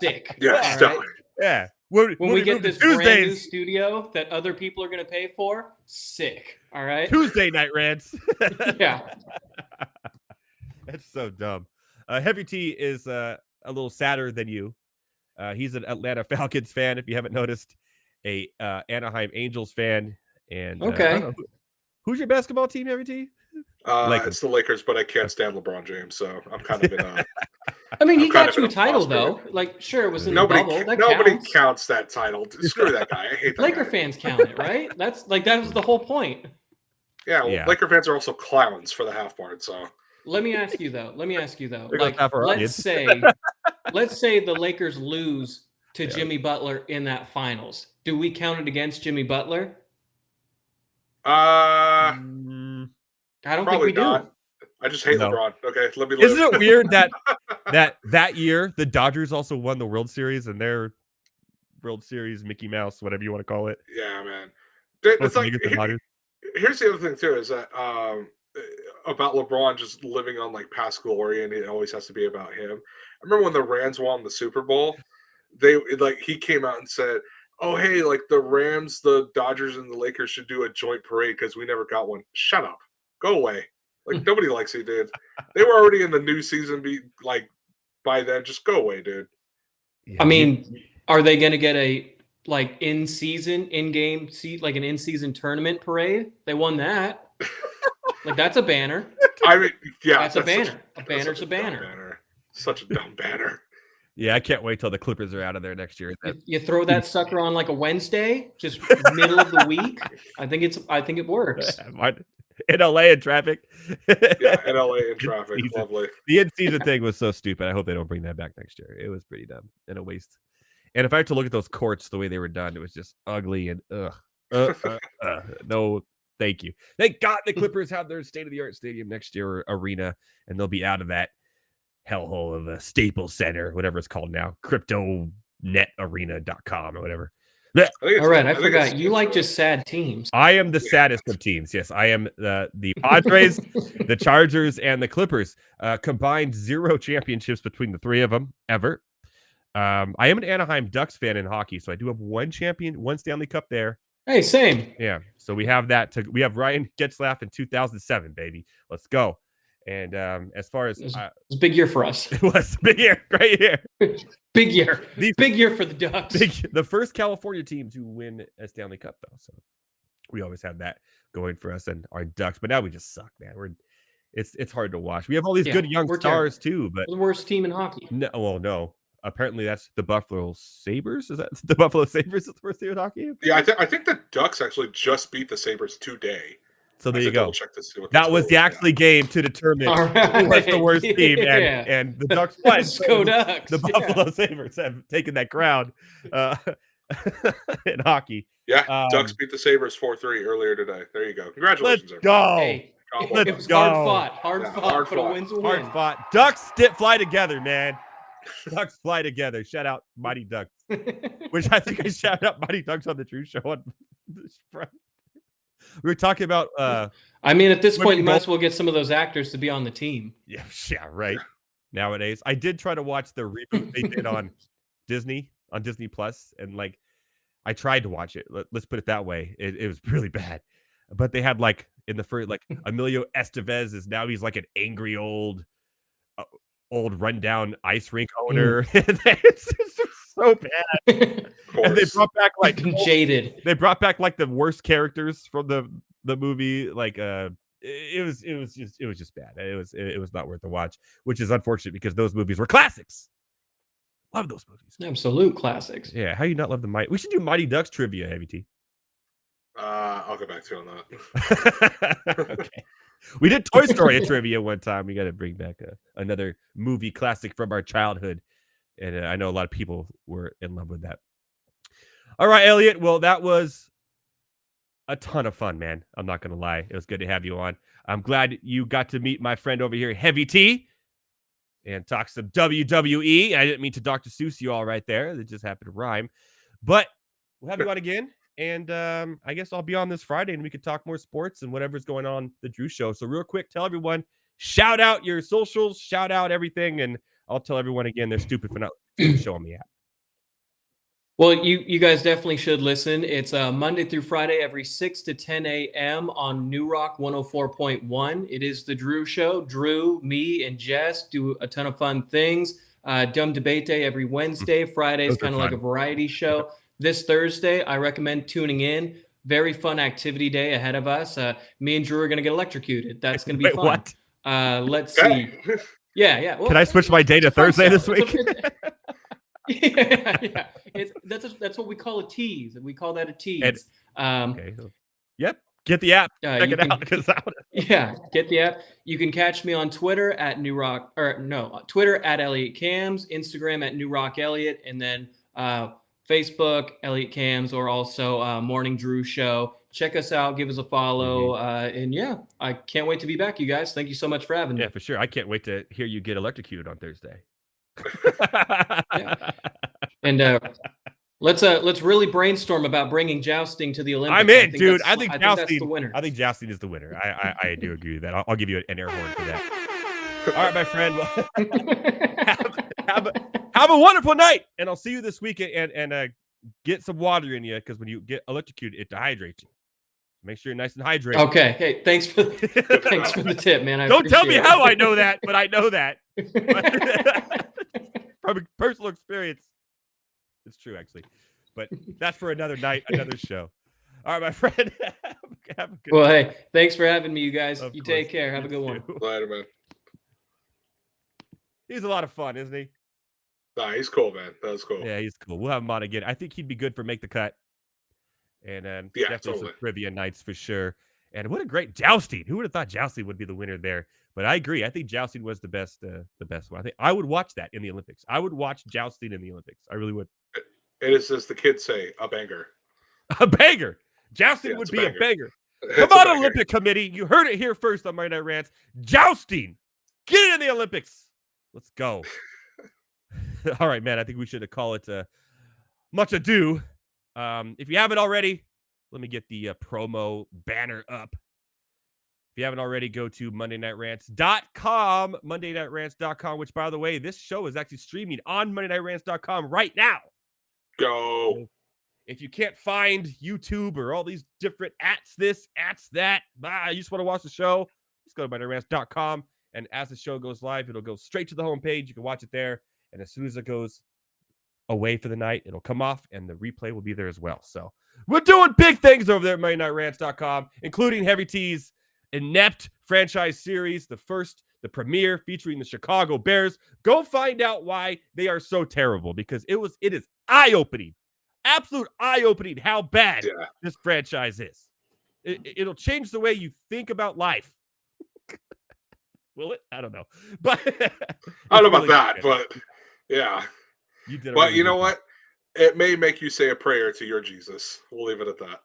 sick. Yeah, right? Yeah. when we get move to this brand new Tuesdays. studio that other people are going to pay for, sick. All right. Tuesday night rants. Yeah. That's so dumb. Heavy T is a little sadder than you. He's an Atlanta Falcons fan, if you haven't noticed, a Anaheim Angels fan, and I don't know, who's your basketball team, Heavy T? It's the Lakers, but I can't stand LeBron James, so I'm kind of in a. I mean, he I'm kind got of you in a a title prosperity. though. Like, sure, it was in Nobody, the bubble. That nobody counts. counts that title. Screw that guy. I hate that Laker guy. fans count it, right? That was the whole point. Yeah, well, Yeah. Laker fans are also clowns for the half part. So Let me ask you though. There goes Like, half our let's audience. say the Lakers lose to Yeah. Jimmy Butler in that finals. Do we count it against Jimmy Butler? Mm, I don't think probably we do. not. I just hate No. LeBron. Okay, let me live. Isn't it weird that year the Dodgers also won the World Series, and their World Series Mickey Mouse, whatever you want to call it? Yeah, man. It's like The Dodgers. here's the other thing too is that about LeBron just living on like past glory, and it always has to be about him. I remember when the Rams won the Super Bowl, he came out and said, "Oh, hey, like the Rams, the Dodgers, and the Lakers should do a joint parade because we never got one." Shut up, go away. Like nobody likes you, dude. They were already in the new season. By then, just go away, dude. I mean, are they going to get a like in-game like an in-season tournament parade? They won that. Like that's a banner. I mean, yeah, That's a banner. A banner's a banner. Such a dumb banner. Yeah, I can't wait till the Clippers are out of there next year. You throw that sucker on like a Wednesday, just middle of the week. I think it works. In LA in traffic. Yeah, in LA in traffic. Lovely. The in-season thing was so stupid. I hope they don't bring that back next year. It was pretty dumb and a waste. And if I had to look at those courts the way they were done, it was just ugly and no, thank you. Thank God the Clippers have their state-of-the-art stadium next year, arena, and they'll be out of that hellhole of a Staples Center, whatever it's called now, cryptonetarena.com or whatever. All right, I forgot. You like just sad teams. I am the saddest of teams. Yes, I am the Padres, the Chargers, and the Clippers. Combined 0 championships between the three of them ever. I am an Anaheim Ducks fan in hockey, so I do have one Stanley Cup there. Hey, same. Yeah, so we have that. We have Ryan Getzlaff in 2007, baby. Let's go. And as far as it was a big year for us. It was a big year, great year. Big year. Big year for the Ducks. The first California team to win a Stanley Cup, though. So we always have that going for us and our Ducks. But now we just suck, man. It's hard to watch. We have all these good young stars too, but we're the worst team in hockey. No. Apparently that's the Buffalo Sabres. Is that the Buffalo Sabres is the worst team in hockey? Yeah, I think the Ducks actually just beat the Sabres today. So there you go. Check to see what that was the actually game to determine who was the worst team, and the Ducks won. Go Ducks. The Buffalo Sabres have taken that crown in hockey. Yeah, Ducks beat the Sabres 4-3 earlier today. There you go. Congratulations, let's go. Hey, it was hard fought, but a win's a win. Hard fought. Ducks fly together, man. Ducks fly together. Shout out Mighty Ducks. Which I think I shouted out Mighty Ducks on the True Show on this Friday. We were talking about I mean, at this point, you might as well get some of those actors to be on the team. Yeah, right. Nowadays. I did try to watch the reboot they did on Disney Plus, and like I tried to watch it. Let's put it that way. It was really bad. But they had like in the first, like Emilio Estevez is now he's like an angry old rundown ice rink owner. It's just so bad. And they brought back like jaded. They brought back like the worst characters from the movie. Like it was just bad. It was not worth the watch, which is unfortunate because those movies were classics. Love those movies. Absolute classics. Yeah, how you not love the Mighty? We should do Mighty Ducks trivia, Heavy T. I'll go back to you on that. Okay. We did Toy Story trivia one time. We got to bring back another movie classic from our childhood. And I know a lot of people were in love with that. All right, Elliott. Well, that was a ton of fun, man. I'm not going to lie. It was good to have you on. I'm glad you got to meet my friend over here, Heavy T, and talk some WWE. I didn't mean to Dr. Seuss you all right there. It just happened to rhyme. But we'll have you on again. And I guess I'll be on this Friday and we could talk more sports and whatever's going on the Drew Show. So real quick, tell everyone, shout out your socials, shout out everything. And I'll tell everyone again, they're stupid for not showing me out. Well, you guys definitely should listen. It's Monday through Friday, every 6 to 10 a.m. on New Rock 104.1. It is the Drew Show. Drew, me, and Jess do a ton of fun things. Dumb Debate Day every Wednesday. Friday is Those are kind of like a fun. variety show. This Thursday, I recommend tuning in. Very fun activity day ahead of us. Me and Drew are going to get electrocuted. That's going to be Wait, fun. what? Let's see. Yeah. Well, Can I switch my day to Thursday this week? Yeah. That's what we call a tease. We call that a tease. Okay. Yep. Get the app. Check it out. Yeah, get the app. You can catch me on Twitter at Twitter at Elliott Kams, Instagram at New Rock Elliott, and then Facebook Elliott Kams, or also Morning Drew Show. Check us out. Give us a follow. And yeah, I can't wait to be back, you guys. Thank you so much for having me. Yeah, for sure. I can't wait to hear you get electrocuted on Thursday. Yeah. And let's really brainstorm about bringing jousting to the Olympics. I'm in, dude. I think jousting. that's the winner. I think jousting is the winner. I do agree with that. I'll give you an air horn for that. All right, my friend. Well, have a wonderful night, and I'll see you this week. And get some water in you, because when you get electrocuted, it dehydrates you. Make sure you're nice and hydrated. Okay. Hey, thanks for the tip, man. Don't tell me how I know that, but I know that from personal experience. It's true, actually, but that's for another night, another show. All right, my friend. Have a good well, hey, thanks for having me, you guys. Of you course. take care. Have a good one. Later, man. He's a lot of fun, isn't he? Nah, he's cool, man. That was cool. Yeah, he's cool. We'll have him on again. I think he'd be good for Make the Cut. And yeah, definitely totally. some trivia nights for sure. And what a great jousting. Who would have thought jousting would be the winner there? But I agree. I think jousting was the best one. I think I would watch that in the Olympics. I would watch jousting in the Olympics. I really would. It is, as the kids say, a banger. A banger. Jousting would be a banger. Come on, Olympic Committee. You heard it here first on Monday Night Rants. Jousting. Get it in the Olympics. Let's go. All right, man. I think we should call it much ado. If you haven't already, let me get the promo banner up. If you haven't already, go to MondayNightRants.com, MondayNightRants.com, which, by the way, this show is actually streaming on MondayNightRants.com right now. Go. If you can't find YouTube or all these different @this, @that, you just want to watch the show, just go to MondayNightRants.com, and as the show goes live, it'll go straight to the homepage. You can watch it there, and as soon as it goes away for the night, it'll come off, and the replay will be there as well. So we're doing big things over there at MondayNightRants.com, including Heavy T's Inept Franchise Series, the premiere featuring the Chicago Bears. Go find out why they are so terrible, because it is eye-opening, absolute eye-opening how bad this franchise is. It'll change the way you think about life. Will it? I don't know. But I don't know about that, but yeah. You did. But you know what? It may make you say a prayer to your Jesus. We'll leave it at that.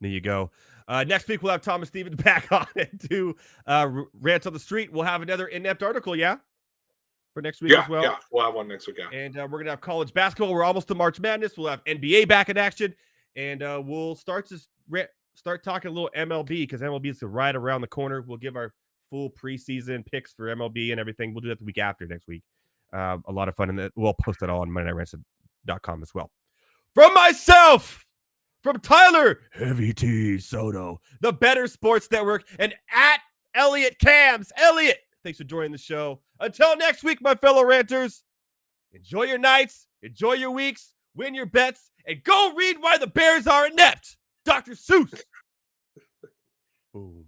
There you go. Next week, we'll have Thomas Stevens back on and do Rants on the Street. We'll have another Inept article, for next week as well. Yeah, we'll have one next week, And we're going to have college basketball. We're almost to March Madness. We'll have NBA back in action. And we'll start talking a little MLB, because MLB is right around the corner. We'll give our full preseason picks for MLB and everything. We'll do that the week after next week. A lot of fun, and we'll post it all on MondayNightRants.com as well. From myself, from Tyler, Heavy T Soto, the Better Sports Network, and @Elliott Kams. Elliott, thanks for joining the show. Until next week, my fellow ranters, enjoy your nights, enjoy your weeks, win your bets, and go read Why the Bears Are Inept. Dr. Seuss. Boom.